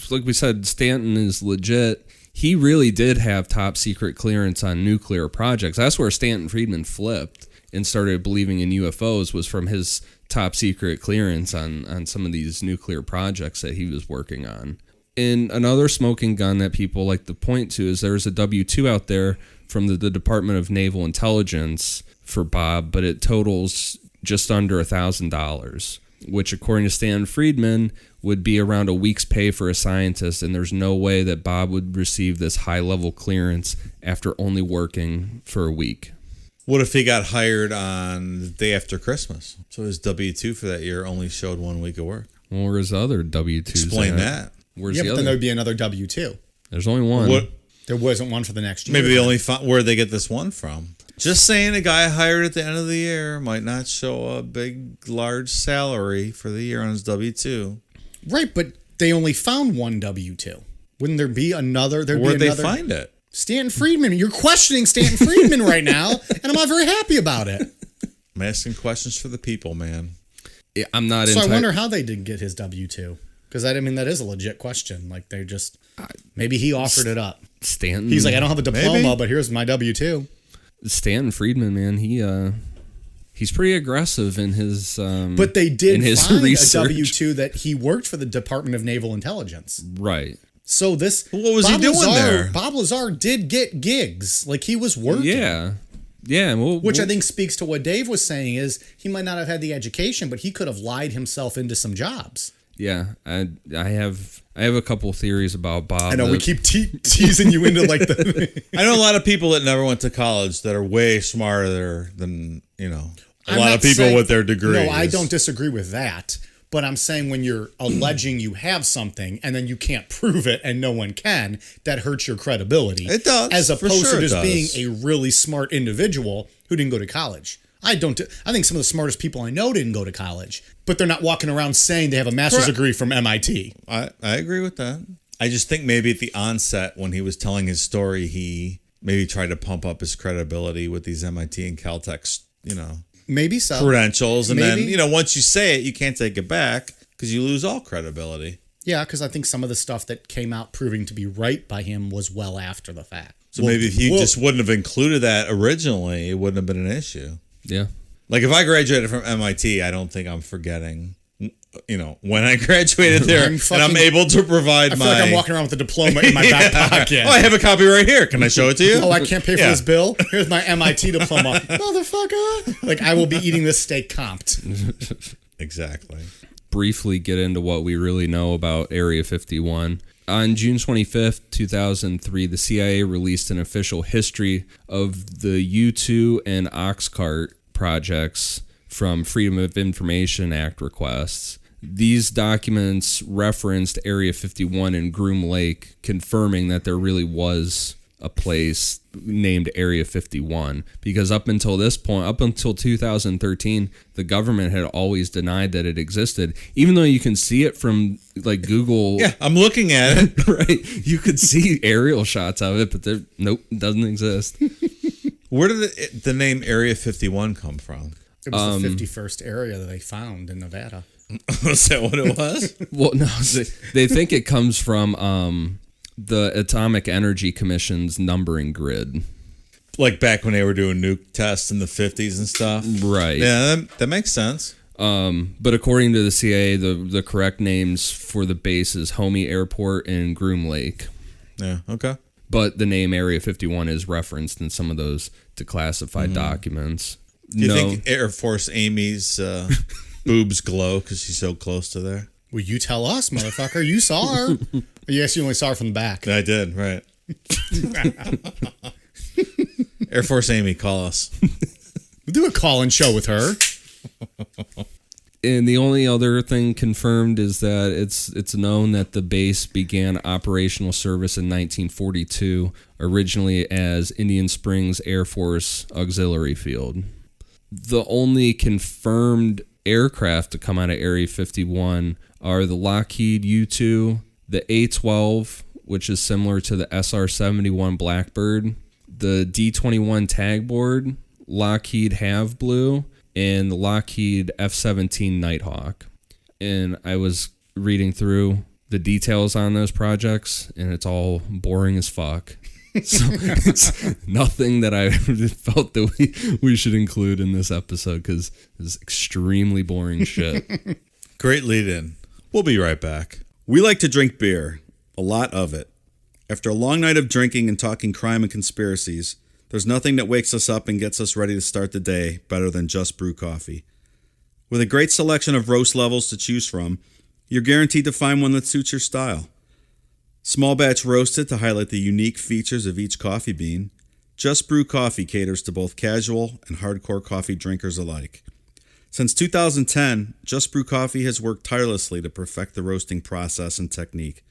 like we said, Stanton is legit. He really did have top secret clearance on nuclear projects. That's where Stanton Friedman flipped and started believing in UFOs, was from his top secret clearance on some of these nuclear projects that he was working on. And another smoking gun that people like to point to is there's a W-2 out there from the Department of Naval Intelligence for Bob, but it totals just under $1,000, which according to Stan Friedman would be around a week's pay for a scientist, and there's no way that Bob would receive this high-level clearance after only working for a week. What if he got hired on the day after Christmas? So his W-2 for that year only showed 1 week of work. Well, where's the other W-2s? Explain at? that. Where's yeah, the but other? then there would be another W-2. There's only one. What? There wasn't one for the next year. Maybe they only found where they get this one from. Just saying, a guy hired at the end of the year might not show a big, large salary for the year on his W-2. Right, but they only found one W-2. Wouldn't there be another? Where'd they find it? Stanton Friedman. You're questioning Stanton Friedman right now, and I'm not very happy about it. I'm asking questions for the people, man. Yeah, I'm not. So I wonder how they did get his W-2. Because I mean, that is a legit question. Like they just maybe he offered it up. Stanton. He's like, I don't have a diploma, Maybe. but here's my W-2. Stanton Friedman, man. He's pretty aggressive in his. But they did in his find research. a W-2 that he worked for the Department of Naval Intelligence. Right. So this, What was he doing there? Bob Lazar did get gigs, like he was working. Yeah. Yeah. Well, Which I think speaks to what Dave was saying is he might not have had the education, but he could have lied himself into some jobs. Yeah. I have a couple theories about Bob. I know we keep teasing you into like the. I know a lot of people that never went to college that are way smarter than, a I'm lot not of people saying- with their degrees. No, I don't disagree with that. But I'm saying when you're alleging you have something and then you can't prove it and no one can, that hurts your credibility. It does, As for opposed sure to it just being does. a really smart individual who didn't go to college. I think some of the smartest people I know didn't go to college, but they're not walking around saying they have a master's Correct. degree from MIT. I agree with that. I just think maybe at the onset when he was telling his story, he maybe tried to pump up his credibility with these MIT and Caltech, Maybe so. credentials. And Maybe. then, once you say it, you can't take it back because you lose all credibility. Yeah, because I think some of the stuff that came out proving to be right by him was well after the fact. So maybe if you just wouldn't have included that originally, it wouldn't have been an issue. Yeah. Like if I graduated from MIT, I don't think I'm forgetting, when I graduated there, and I'm able to provide I feel like I'm walking around with a diploma in my back pocket. Oh, I have a copy right here. Can I show it to you? Oh, I can't pay for this bill? Here's my MIT diploma. Motherfucker. Like, I will be eating this steak comped. Exactly. Briefly get into what we really know about Area 51. On June 25th, 2003, the CIA released an official history of the U-2 and Oxcart projects from Freedom of Information Act requests. These documents referenced Area 51 in Groom Lake, confirming that there really was a place named Area 51. Because up until this point, up until 2013, the government had always denied that it existed, even though you can see it from like Google. Yeah, I'm looking at it. Right, you could see aerial shots of it, but nope, it doesn't exist. Where did the name Area 51 come from? It was the 51st area that they found in Nevada. Was that what it was? Well, no, they think it comes from the Atomic Energy Commission's numbering grid. Like back when they were doing nuke tests in the 50s and stuff? Right. Yeah, that makes sense. But according to the CIA, the correct names for the base is Homey Airport and Groom Lake. Yeah, okay. But the name Area 51 is referenced in some of those declassified documents. Do you think Air Force Amy's boobs glow because she's so close to there? Well, you tell us, motherfucker. You saw her. Yes, you only saw her from the back. I did, right. Air Force Amy, call us. We'll do a call-in show with her. And the only other thing confirmed is that it's known that the base began operational service in 1942, originally as Indian Springs Air Force Auxiliary Field. The only confirmed aircraft to come out of Area 51 are the Lockheed U-2, the A-12, which is similar to the SR-71 Blackbird, the D-21 Tagboard, Lockheed Have Blue, and the Lockheed F-17 Nighthawk. And I was reading through the details on those projects, and it's all boring as fuck. So it's nothing that I felt that we should include in this episode because it's extremely boring shit. Great lead in. We'll be right back. We like to drink beer, a lot of it. After a long night of drinking and talking crime and conspiracies, there's nothing that wakes us up and gets us ready to start the day better than Just Brew coffee. With a great selection of roast levels to choose from, you're guaranteed to find one that suits your style. Small batch roasted to highlight the unique features of each coffee bean, Just Brew Coffee caters to both casual and hardcore coffee drinkers alike. Since 2010, Just Brew Coffee has worked tirelessly to perfect the roasting process and technique,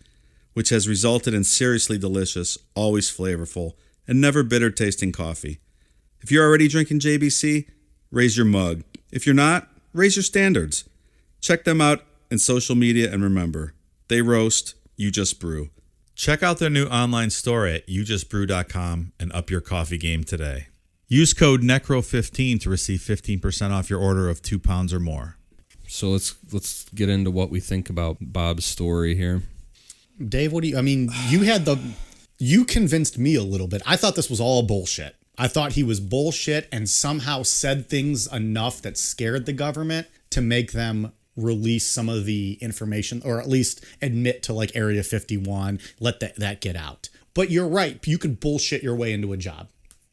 which has resulted in seriously delicious, always flavorful, and never bitter tasting coffee. If you're already drinking JBC, raise your mug. If you're not, raise your standards. Check them out in social media and remember, they roast, you just brew. Check out their new online store at youjustbrew.com and up your coffee game today. Use code NECRO15 to receive 15% off your order of 2 pounds or more. So let's get into what we think about Bob's story here. Dave, you convinced me a little bit. I thought this was all bullshit. I thought he was bullshit and somehow said things enough that scared the government to make them release some of the information, or at least admit to like Area 51, let that get out. But you're right. You could bullshit your way into a job.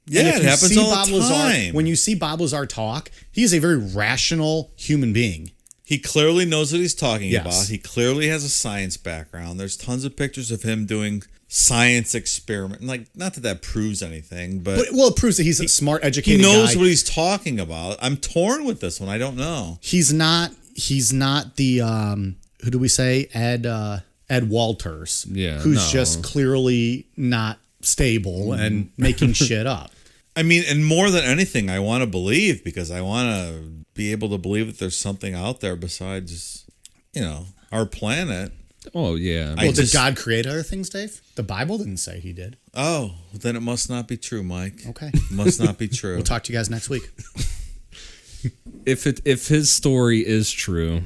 Yeah, it happens all the time. When you see Bob Lazar talk, he's a very rational human being. He clearly knows what he's talking Yes. about. He clearly has a science background. There's tons of pictures of him doing science experiment. Like, not that proves anything, but it proves that he's a smart, he educated knows guy. what he's talking about. I'm torn with this one. I don't know. He's not the who do we say? Ed Walters. Yeah, Who's no. just clearly not stable and making shit up. I mean, and more than anything, I want to believe because I want to be able to believe that there's something out there besides, our planet. Oh, yeah. Well, did God create other things, Dave? The Bible didn't say he did. Oh, then it must not be true, Mike. Okay. It must not be true. We'll talk to you guys next week. If his story is true,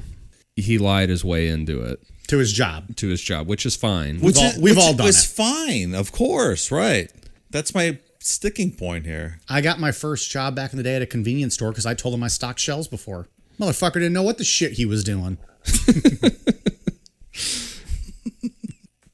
he lied his way into it. To his job. To his job, which is fine. We've all done It's it. fine, of course, right. That's my sticking point here. I got my first job back in the day at a convenience store because I told him I stocked shelves before. Motherfucker didn't know what the shit he was doing.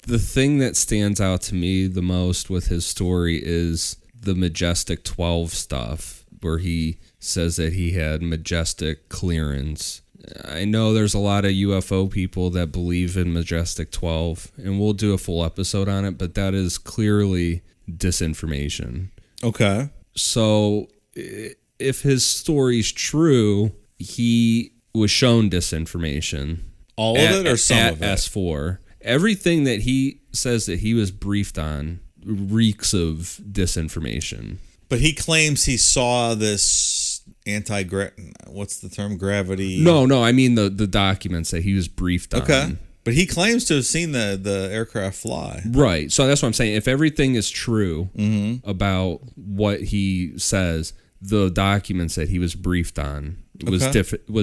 The thing that stands out to me the most with his story is the Majestic 12 stuff, where he says that he had majestic clearance. I know there's a lot of UFO people that believe in Majestic 12, and we'll do a full episode on it, but that is clearly disinformation. Okay. So if his story's true, he was shown disinformation. All of it or some of it? At S4. Everything that he says that he was briefed on reeks of disinformation. But he claims he saw this what's the term? Gravity. No, I mean the documents that he was briefed on. Okay. But he claims to have seen the aircraft fly. Right. So that's what I'm saying. If everything is true about what he says, the documents that he was briefed on was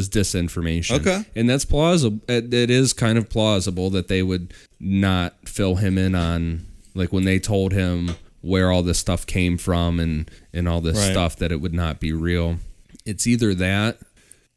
disinformation. Okay. And that's plausible. It is kind of plausible that they would not fill him in on, like, when they told him where all this stuff came from and all this stuff, that it would not be real. It's either that,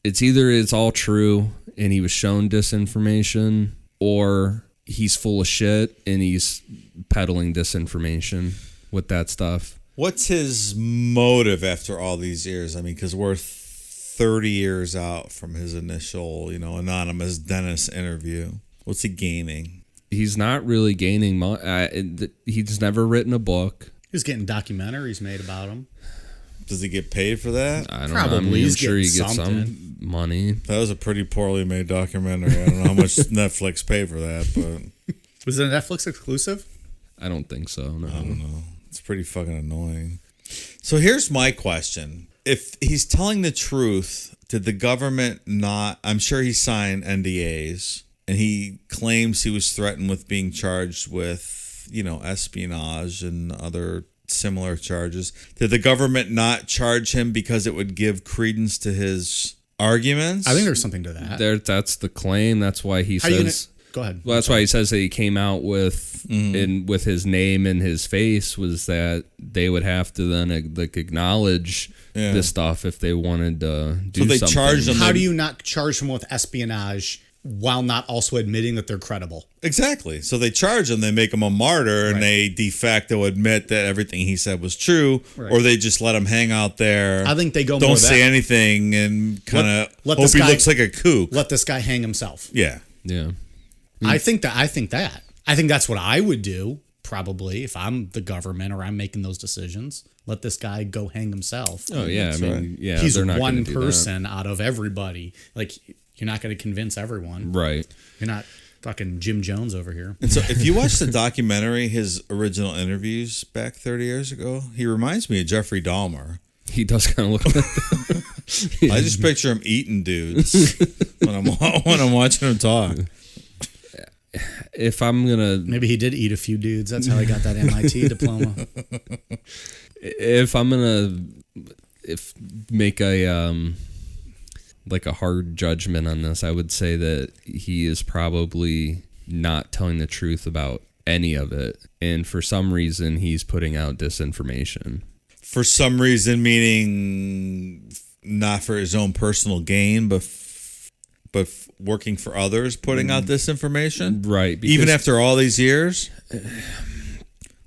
it's all true and he was shown disinformation, or he's full of shit and he's peddling disinformation with that stuff. What's his motive after all these years? I mean, because we're 30 years out from his initial, anonymous Dennis interview. What's he gaining? He's not really gaining money. He's never written a book. He's getting documentaries made about him. Does he get paid for that? I don't Probably. know. I'm sure he getting gets some money. That was a pretty poorly made documentary. I don't know how much Netflix paid for that, but... Was it a Netflix exclusive? I don't think so, no. I don't know. It's pretty fucking annoying. So here's my question. If he's telling the truth, did the government not... I'm sure he signed NDAs, and he claims he was threatened with being charged with, espionage and other similar charges. Did the government not charge him because it would give credence to his arguments? I think there's something to that. That's the claim. That's why he says... Go ahead. Well, that's why he says that he came out with with his name and his face, was that they would have to then acknowledge this stuff if they wanted to do something. So they charged him. How do you not charge them with espionage while not also admitting that they're credible? Exactly. So they charge him, they make him a martyr, and they de facto admit that everything he said was true, or they just let him hang out there. I think they go don't more say that. anything and kind of hope this he guy, looks like a kook. Let this guy hang himself. Yeah. Yeah. I think that's what I would do, probably, if I'm the government or I'm making those decisions. Let this guy go hang himself. Oh, yeah. He's they're not one gonna do person out of everybody. Like, you're not going to convince everyone. Right. You're not fucking Jim Jones over here. And so if you watch the documentary, his original interviews back 30 years ago, he reminds me of Jeffrey Dahmer. He does kind of look like that. I just picture him eating dudes when I'm watching him talk. If I'm gonna, maybe he did eat a few dudes. That's how he got that MIT diploma. If I'm gonna make a like a hard judgment on this, I would say that he is probably not telling the truth about any of it, and for some reason he's putting out disinformation. For some reason, meaning not for his own personal gain, but working for others, putting out this information? Right. Even after all these years?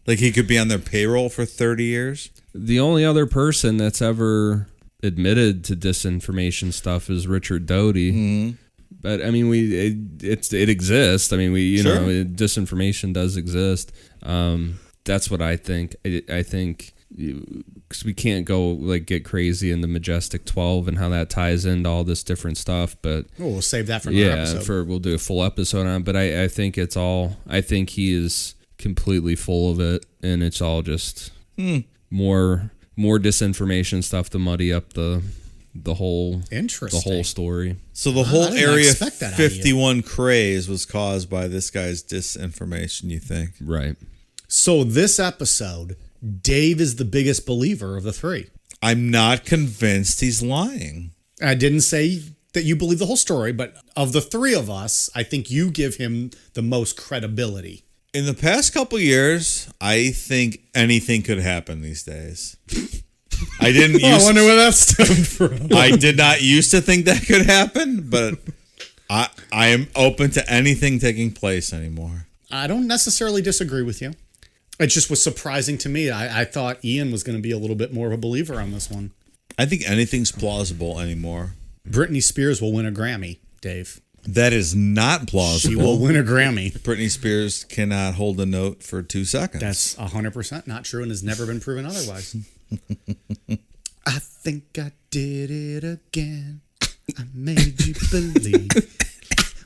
Like he could be on their payroll for 30 years? The only other person that's ever admitted to disinformation stuff is Richard Doty. Mm-hmm. But I mean, it exists. I mean, disinformation does exist. That's what I think. I think because we can't go like get crazy in the Majestic 12 and how that ties into all this different stuff. But we'll save that for another episode. We'll do a full episode on it. But I think it's all. I think he is completely full of it, and it's all just more disinformation stuff to muddy up the whole story. So the whole Area 51 craze was caused by this guy's disinformation, you think? Right. So this episode, Dave is the biggest believer of the three. I'm not convinced he's lying. I didn't say that you believe the whole story, but of the three of us, I think you give him the most credibility. In the past couple years, I think anything could happen these days. I didn't. I wonder where that stemmed from. I did not used to think that could happen, but I am open to anything taking place anymore. I don't necessarily disagree with you. It just was surprising to me. I thought Ian was going to be a little bit more of a believer on this one. I think anything's plausible anymore. Britney Spears will win a Grammy, Dave. That is not plausible. She will win a Grammy. Britney Spears cannot hold a note for 2 seconds. That's 100% not true and has never been proven otherwise. I think I did it again. I made you believe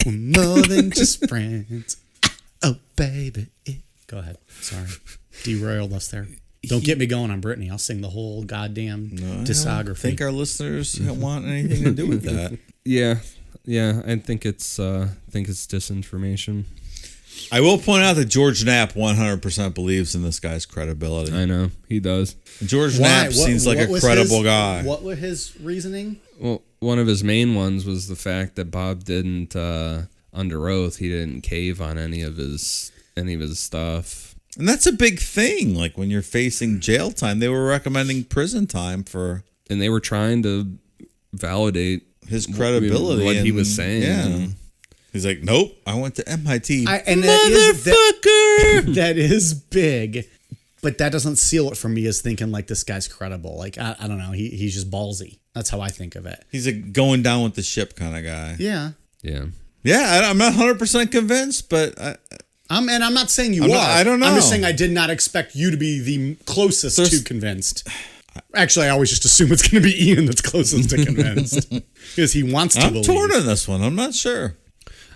we're more than just friends. Oh, baby. Go ahead. Sorry. Derailed us there. Don't get me going on Britney. I'll sing the whole goddamn discography. I don't think our listeners want anything to do with that. Yeah, I think it's disinformation. I will point out that George Knapp 100% believes in this guy's credibility. I know, he does. George Knapp seems like a credible guy. What was his reasoning? Well, one of his main ones was the fact that Bob didn't, under oath, he didn't cave on any of his stuff. And that's a big thing. Like when you're facing jail time, they were recommending prison time for... And they were trying to validate his credibility. What he was saying. Yeah. He's like, nope, I went to MIT. Motherfucker! That is big. But that doesn't seal it for me as thinking like this guy's credible. Like, I don't know. He's just ballsy. That's how I think of it. He's a going down with the ship kind of guy. Yeah. Yeah. Yeah, I'm not 100% convinced, but... I'm not saying you are. I don't know. I'm just saying I did not expect you to be the closest to convinced. Actually, I always just assume it's going to be Ian that's closest to convinced. Because he wants to believe. I'm torn on this one. I'm not sure.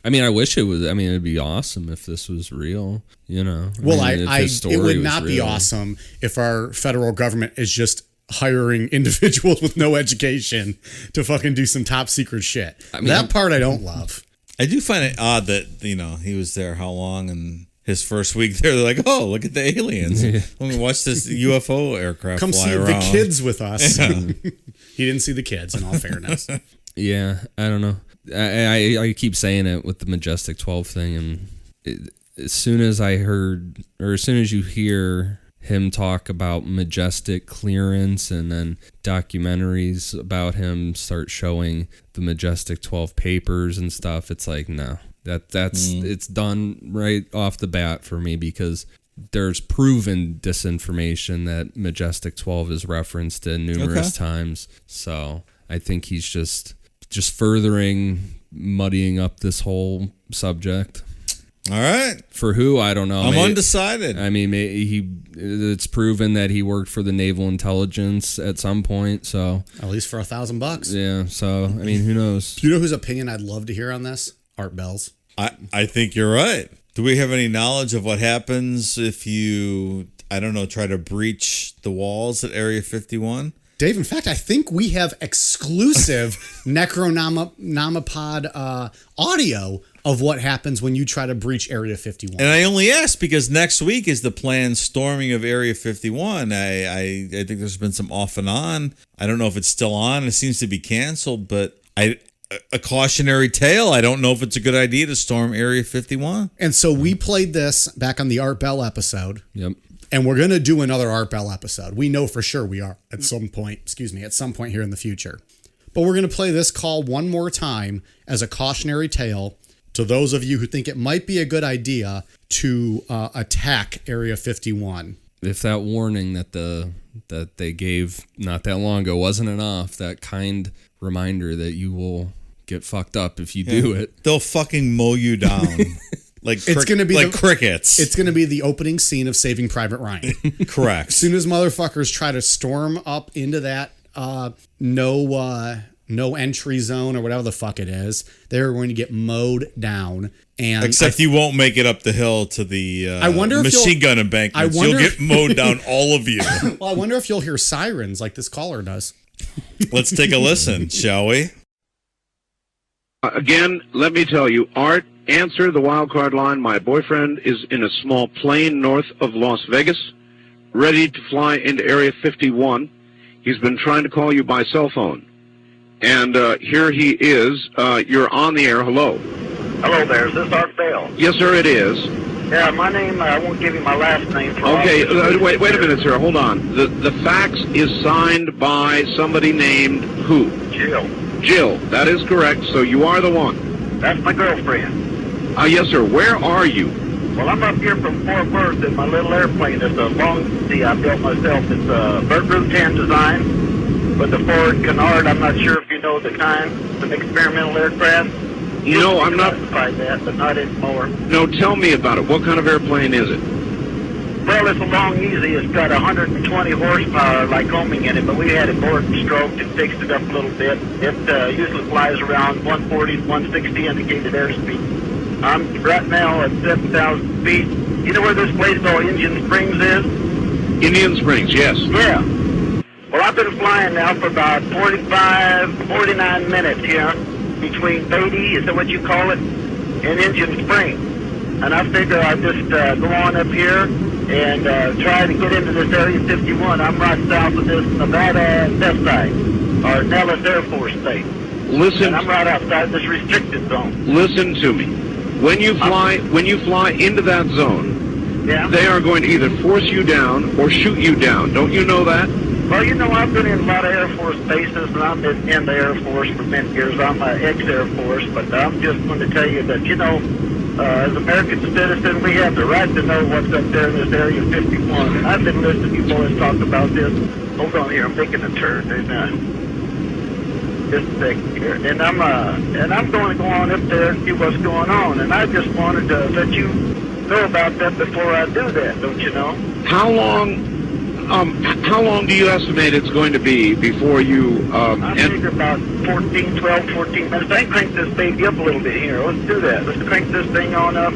I mean, I wish it was. I mean, it'd be awesome if this was real, you know. Well, it would not be awesome if our federal government is just hiring individuals with no education to fucking do some top secret shit. I mean, that part I don't love. I do find it odd that, he was there how long, and his first week there, they're like, oh, look at the aliens. Yeah. Let me watch this UFO aircraft Come fly see around. the kids with us. Yeah. He didn't see the kids, in all fairness. Yeah, I don't know. I keep saying it with the Majestic 12 thing, and as soon as you hear him talk about Majestic clearance, and then documentaries about him start showing the Majestic 12 papers and stuff, it's like, no, it's done right off the bat for me, because there's proven disinformation that Majestic 12 is referenced in numerous times. So I think he's just muddying up this whole subject. All right. For who? I don't know. I'm undecided. I mean, it's proven that he worked for the Naval Intelligence at some point. So at least for $1,000. Yeah. So I mean, who knows? Do you know whose opinion I'd love to hear on this? Art Bell's. I think you're right. Do we have any knowledge of what happens if you, try to breach the walls at Area 51? Dave, in fact, I think we have exclusive Necronomipod audio of what happens when you try to breach Area 51. And I only ask because next week is the planned storming of Area 51. I think there's been some off and on. I don't know if it's still on. It seems to be canceled, but a cautionary tale. I don't know if it's a good idea to storm Area 51. And so we played this back on the Art Bell episode. Yep. And we're going to do another Art Bell episode. We know for sure we are at some point here in the future. But we're going to play this call one more time as a cautionary tale to those of you who think it might be a good idea to attack Area 51. If that warning that they gave not that long ago wasn't enough, that kind reminder that you will get fucked up if you do it. They'll fucking mow you down. It's going to be crickets. It's going to be the opening scene of Saving Private Ryan. Correct. As soon as motherfuckers try to storm up into that no entry zone or whatever the fuck it is, they're going to get mowed down. And except you won't make it up the hill to the machine gun embankments. You'll get mowed down, all of you. Well, I wonder if you'll hear sirens like this caller does. Let's take a listen, shall we? Again, let me tell you, Art, answer the wild card line. My boyfriend is in a small plane north of Las Vegas, ready to fly into Area 51. He's been trying to call you by cell phone. And here he is. You're on the air. Hello. Hello there. Is this Art Bell? Yes, sir, it is. Yeah, my name, I won't give you my last name. Okay, wait a minute, sir. Hold on. The fax is signed by somebody named who? Jill. Jill. That is correct. So you are the one. That's my girlfriend. Yes, sir. Where are you? Well, I'm up here from Fort Worth in my little airplane. It's a long sea I built myself. It's a Group 10 design with the Ford Canard. I'm not sure if you know the kind. It's an experimental aircraft. No, I'm not. Classified that, but not anymore. No, tell me about it. What kind of airplane is it? Well, it's a long easy. It's got 120 horsepower like homing in it, but we had it bored and stroked and fixed it up a little bit. It usually flies around 140 to 160 indicated airspeed. I'm right now at 7,000 feet. You know where this place called Indian Springs is? Indian Springs, yes. Yeah. Well, I've been flying now for about 49 minutes here between Beatty, is that what you call it, and Indian Springs. And I figure I'll just go on up here and try to get into this Area 51. I'm right south of this Nevada test site, or Nellis Air Force Base. And I'm right outside this restricted zone. Listen to me. When you fly into that zone, Yeah. they are going to either force you down or shoot you down. Don't you know that? Well, you know, I've been in a lot of Air Force bases, and I've been in the Air Force for many years. I'm an ex-Air Force, but I'm just going to tell you that, you know, as American citizens, we have the right to know what's up there in this Area 51. And I've been listening to you boys talk about this. Hold on here, I'm making a turn. And, just a second here. And I'm going to go on up there and see what's going on. And I just wanted to let you know about that before I do that, don't you know? How long do you estimate it's going to be before you? I figure about 12, 14 minutes. I can crank this baby up a little bit here. Let's do that. Let's crank this thing on up.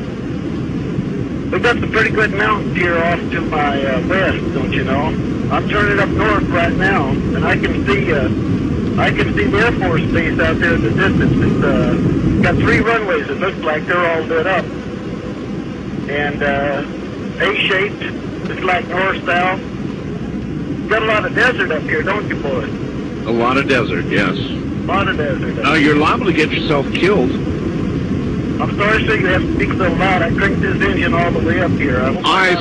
We've got some pretty good mountains here off to my west, don't you know? I'm turning up north right now, and I can see the Air Force Base out there in the distance. It's got 3 runways. It looks like they're all lit up. And A-shaped. It's like north-south. Got a lot of desert up here, don't you, boys? A lot of desert, yes. A lot of desert. You're liable to get yourself killed. I'm sorry, sir, you have to speak so loud. I cranked this engine all the way up here. I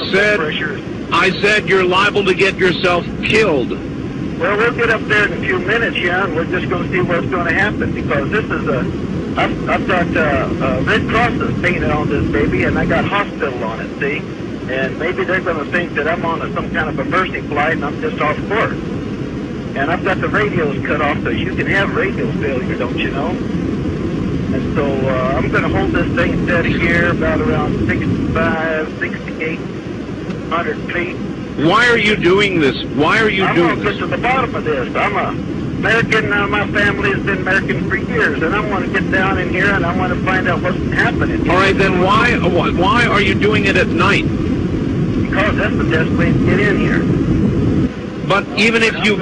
said you're liable to get yourself killed. Well, we'll get up there in a few minutes, yeah, and we're just going to see what's going to happen, because this is I've got Red Crosses painted on this baby, and I got hospital on it, see? And maybe they're going to think that I'm on some kind of a mercy flight and I'm just off course. And I've got the radios cut off, so you can have radio failure, don't you know? And so I'm going to hold this thing steady here about around 65, 6,800 feet. Why are you doing this? Why are you doing this? I'm going to get to the bottom of this. I'm American. My family has been American for years, and I want to get down in here and I want to find out what's happening. All right, then why are you doing it at night? Because that's the best way to get in here. But even if you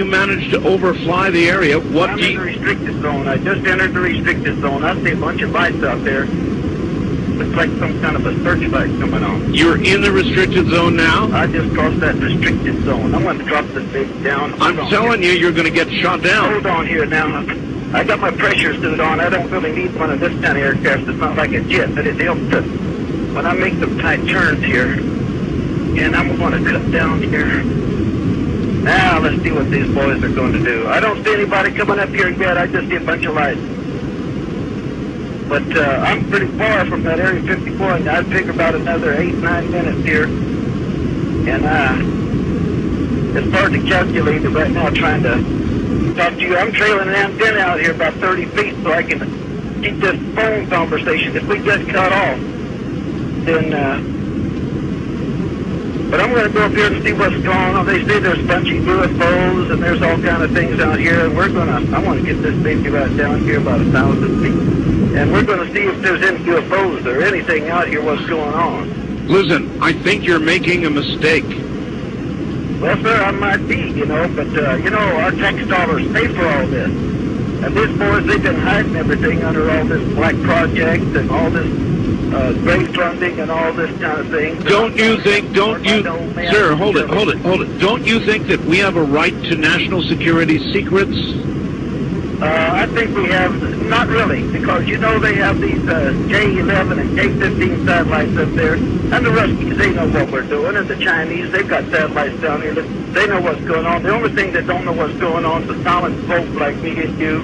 manage to overfly the area, I'm in the restricted zone. I just entered the restricted zone. I see a bunch of lights out there. Looks like some kind of a searchlight coming on. You're in the restricted zone now? I just crossed that restricted zone. I'm going to drop this thing down. I'm telling you, you're going to get shot down. Hold on here now. I got my pressure suit on. I don't really need one of this kind of aircraft. It's not like a jet, but it helps to, when I make some tight turns here. And I'm going to cut down here. Now, let's see what these boys are going to do. I don't see anybody coming up here yet. I just see a bunch of lights. But I'm pretty far from that Area 54, and I'd figure about another 8-9 minutes here. And it's hard to calculate it right now trying to talk to you. I'm trailing an antenna out here about 30 feet so I can keep this phone conversation. If we get cut off, then... But I'm going to go up here and see what's going on. They say there's a bunch of UFOs and there's all kind of things out here. And I want to get this baby right down here about 1,000 feet. And we're going to see if there's any UFOs or anything out here, what's going on. Listen, I think you're making a mistake. Well, sir, I might be, you know, but, you know, our tax dollars pay for all this. And these boys, they've been hiding everything under all this black project and all this great funding and all this kind of thing. Sir, hold it. Don't you think that we have a right to national security secrets? I think we have, not really, because you know they have these J-11 and J-15 satellites up there, and the Ruskies, they know what we're doing, and the Chinese, they've got satellites down here, they know what's going on. The only thing that don't know what's going on is the common folk like me and you,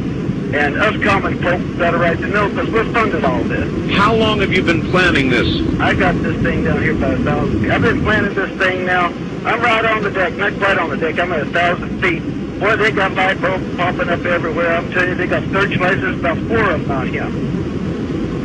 and us common folk got a right to know, because we're funded all this. How long have you been planning this? I got this thing down here by 1,000 feet. I've been planning this thing now. I'm right on the deck, not quite on the deck, I'm at 1,000 feet. Boy, they got light bulbs popping up everywhere. I'm telling you, they got searchlights. There's about 4 of them out here.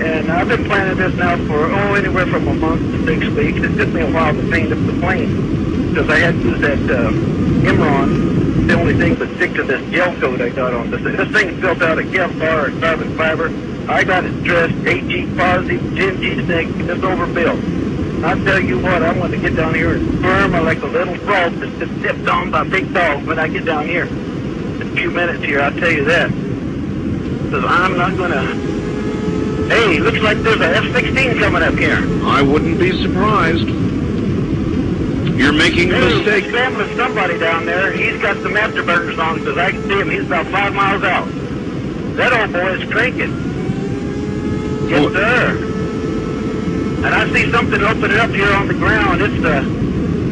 And I've been planning this now for, anywhere from a month to 6 weeks. It took me a while to paint up the plane because I had to use that Imron. The only thing but stick to this gel coat I got on this thing. This thing's built out of Kevlar or carbon fiber. I got it dressed 8G positive, 10G negative. It's overbuilt. I tell you what, I want to get down here and firm like a little frog that's just dipped on by a big dog when I get down here. In a few minutes here, I'll tell you that. Because I'm not going to... Hey, looks like there's a F-16 coming up here. I wouldn't be surprised. You're making a mistake. He's scrambling somebody down there. He's got some afterburners on because I can see him. He's about 5 miles out. That old boy is cranking. Yes, sir. And I see something opening up here on the ground. It's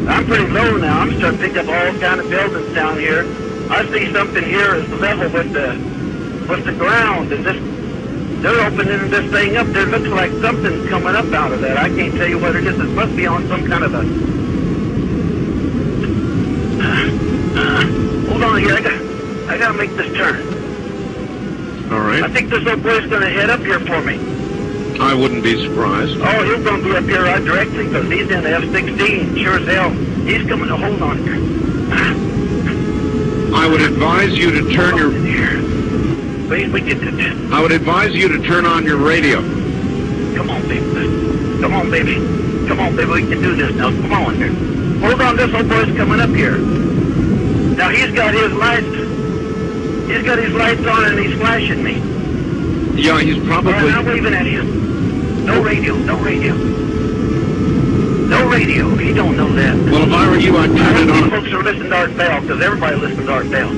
I'm pretty low now. I'm starting to pick up all kind of buildings down here. I see something here is level with the ground, and they're opening this thing up. There looks like something's coming up out of that. I can't tell you what it is. It must be on some kind of a. Hold on here. I gotta make this turn. All right. I think this old boy's gonna head up here for me. I wouldn't be surprised. Oh, he's going to be up here right directly because he's in the F-16. Sure as hell. He's coming to hold on here. I would advise you to turn your... Please, we get this. I would advise you to turn on your radio. Come on, baby. Come on, baby. Come on, baby. We can do this now. Come on here. Hold on. This old boy's coming up here. Now, he's got his lights. He's got his lights on and he's flashing me. Yeah, he's probably... All right, I'm waving at you. No radio, no radio. No radio. He don't know that. Well, if I were you, I'd turn it on. Folks are listening to Art Bell because everybody listens to Art Bell.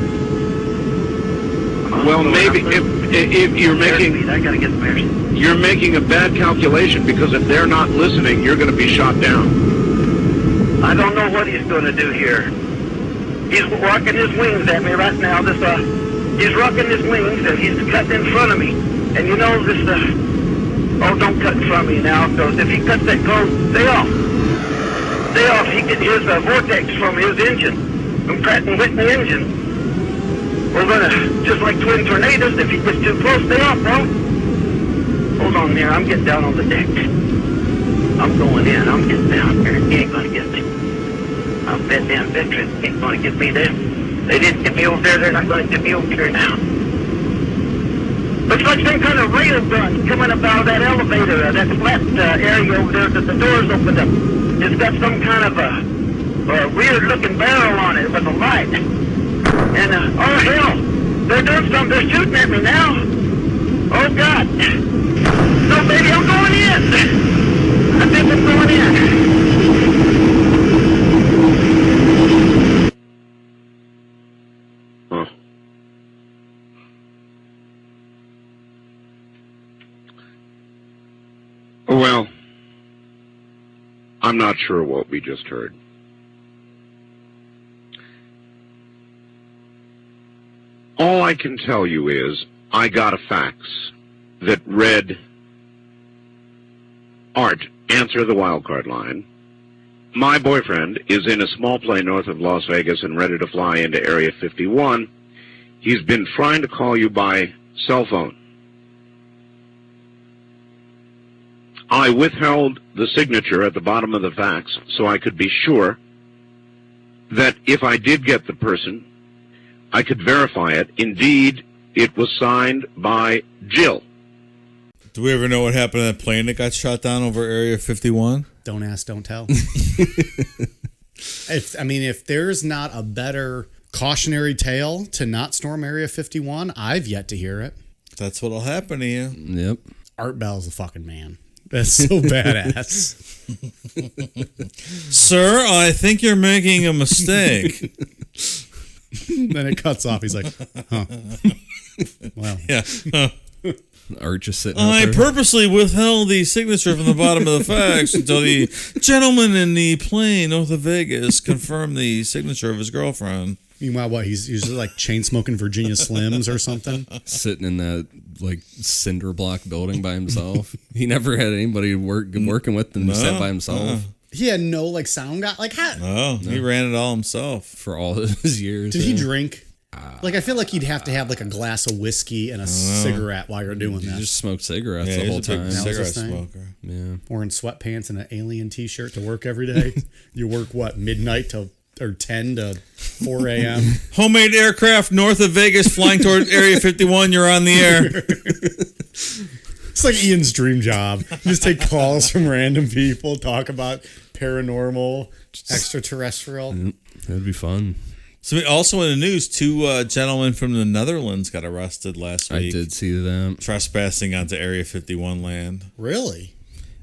Well, maybe if you're making... I gotta get some air. You're making a bad calculation because if they're not listening, you're going to be shot down. I don't know what he's going to do here. He's rocking his wings at me right now. He's rocking his wings and he's cutting in front of me. And you know this, oh, don't cut in front of me now, because if he cuts that close, stay off. Stay off. He can hear the vortex from his engine, from Pratt & Whitney engine. We're going to, just like twin tornadoes, if he gets too close, stay off, bro. Hold on there. I'm getting down on the deck. I'm going in. I'm getting down there. He ain't going to get me. I'm that damn veteran. He ain't going to get me there. They didn't get me over there. They're not going to get me over here now. Looks like some kind of rail gun coming up out of that elevator, that flat area over there that the doors opened up. It's got some kind of a weird-looking barrel on it with a light. And, oh, hell, they're doing something. They're shooting at me now. Oh, God. No, baby, I'm going in. I think I'm going in. Huh. Well, I'm not sure what we just heard. All I can tell you is I got a fax that read, Art, answer the wildcard line. My boyfriend is in a small plane north of Las Vegas and ready to fly into Area 51. He's been trying to call you by cell phone. I withheld the signature at the bottom of the fax so I could be sure that if I did get the person, I could verify it. Indeed, it was signed by Jill. Do we ever know what happened to that plane that got shot down over Area 51? Don't ask, don't tell. If there's not a better cautionary tale to not storm Area 51, I've yet to hear it. That's what'll happen to you. Yep. Art Bell's a fucking man. That's so badass. Sir, I think you're making a mistake. Then it cuts off. He's like, huh. Well, Yeah. Art just sitting out I there. purposely withheld the signature from the bottom of the fax until the gentleman in the plane north of Vegas confirmed the signature of his girlfriend. meanwhile, what? He's usually like chain smoking Virginia Slims or something. Sitting in that like cinder block building by himself. He never had anybody working with him. He sat by himself He had no like sound guy. Like how? Oh, he ran it all himself. for all his years. Did he drink? Like I feel like he'd have to have like a glass of whiskey and a cigarette while you're doing He that. just smoked cigarets Yeah, the he's whole a big time. cigarette his thing? smoker. Yeah. Wearing sweatpants and an alien T-shirt to work every day. You work what, midnight to or 10 to 4 a.m. Homemade aircraft north of Vegas flying toward Area 51. You're on the air. It's like Ian's dream job. You just take calls from random people, talk about paranormal, extraterrestrial. That'd be fun. So also in the news, 2 gentlemen from the Netherlands got arrested last week. I did see that. Trespassing onto Area 51 land. Really?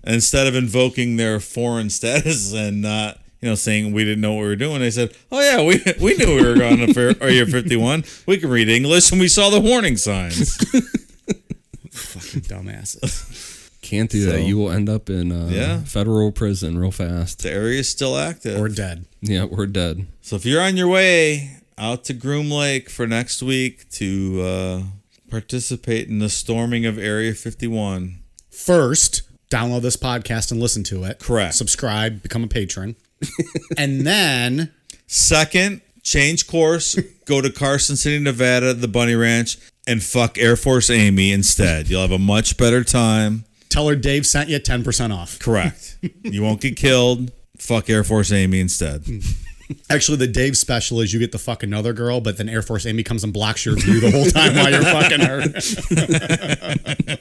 And instead of invoking their foreign status and not, saying we didn't know what we were doing, they said, "Oh yeah, we knew we were going to Area 51. We can read English and we saw the warning signs." Fucking dumbasses. Can't do that. You will end up in federal prison real fast. The area is still active. Or dead. Yeah, we're dead. So if you're on your way out to Groom Lake for next week to participate in the storming of Area 51. First, download this podcast and listen to it. Correct. Subscribe, become a patron. And then... Second, change course, go to Carson City, Nevada, the Bunny Ranch, and fuck Air Force Amy instead. You'll have a much better time. Tell her Dave sent you 10% off. Correct. You won't get killed. Fuck Air Force Amy instead. Actually, the Dave special is you get to fuck another girl, but then Air Force Amy comes and blocks your view the whole time while you're fucking her.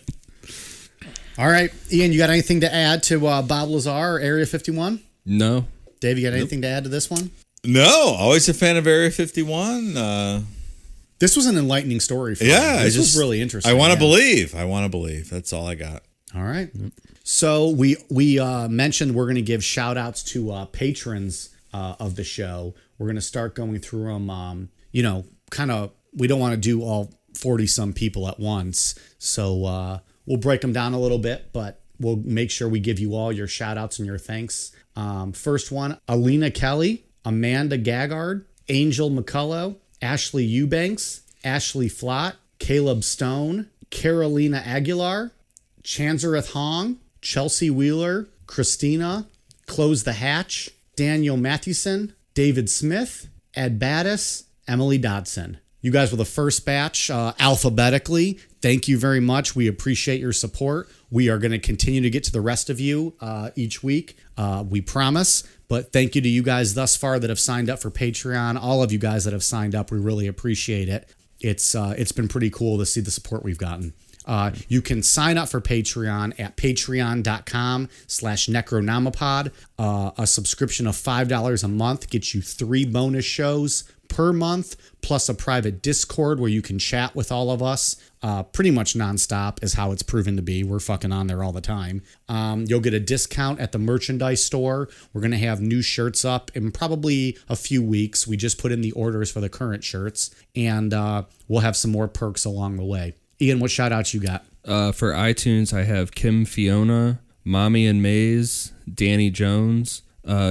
All right. Ian, you got anything to add to Bob Lazar, Area 51? No. Dave, you got anything to add to this one? No, always a fan of Area 51. This was an enlightening story for me. This was really interesting. I want to yeah. believe. That's all I got. All right. So we mentioned we're going to give shout outs to patrons of the show. We're going to start going through them, we don't want to do all 40 some people at once. So we'll break them down a little bit, but we'll make sure we give you all your shout outs and your thanks. First one, Alina Kelly, Amanda Gaggard, Angel McCullough, Ashley Eubanks, Ashley Flott, Caleb Stone, Carolina Aguilar, Chanzereth Hong, Chelsea Wheeler, Christina, Close the Hatch, Daniel Mathewson, David Smith, Ed Battis, Emily Dodson. You guys were the first batch alphabetically. Thank you very much. We appreciate your support. We are going to continue to get to the rest of you each week. We promise. But thank you to you guys thus far that have signed up for Patreon. All of you guys that have signed up, we really appreciate it. It's been pretty cool to see the support we've gotten. You can sign up for Patreon at patreon.com/necronomipod. A subscription of $5 a month gets you 3 bonus shows per month, plus a private Discord where you can chat with all of us. Pretty much nonstop is how it's proven to be. We're fucking on there all the time. You'll get a discount at the merchandise store. We're going to have new shirts up in probably a few weeks. We just put in the orders for the current shirts, and we'll have some more perks along the way. Ian, what shout outs you got? For iTunes, I have Kim Fiona, Mommy and Maze, Danny Jones,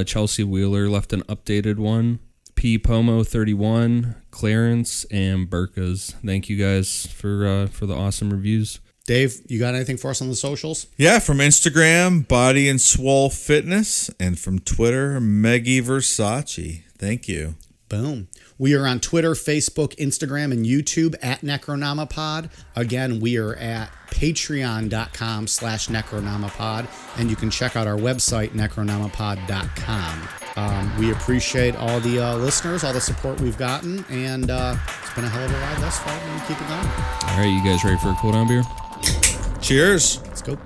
Chelsea Wheeler left an updated one, P Pomo 31, Clarence, and Burkas. Thank you guys for the awesome reviews. Dave, you got anything for us on the socials? Yeah, from Instagram, Body and Swole Fitness, and from Twitter, Meggie Versace. Thank you. Boom. We are on Twitter, Facebook, Instagram, and YouTube at Necronomipod. Again, we are at patreon.com/Necronomipod, and you can check out our website, necronomipod.com. We appreciate all the listeners, all the support we've gotten, and it's been a hell of a ride thus far, and we keep it going. All right, you guys ready for a cool down beer? Cheers. Let's go.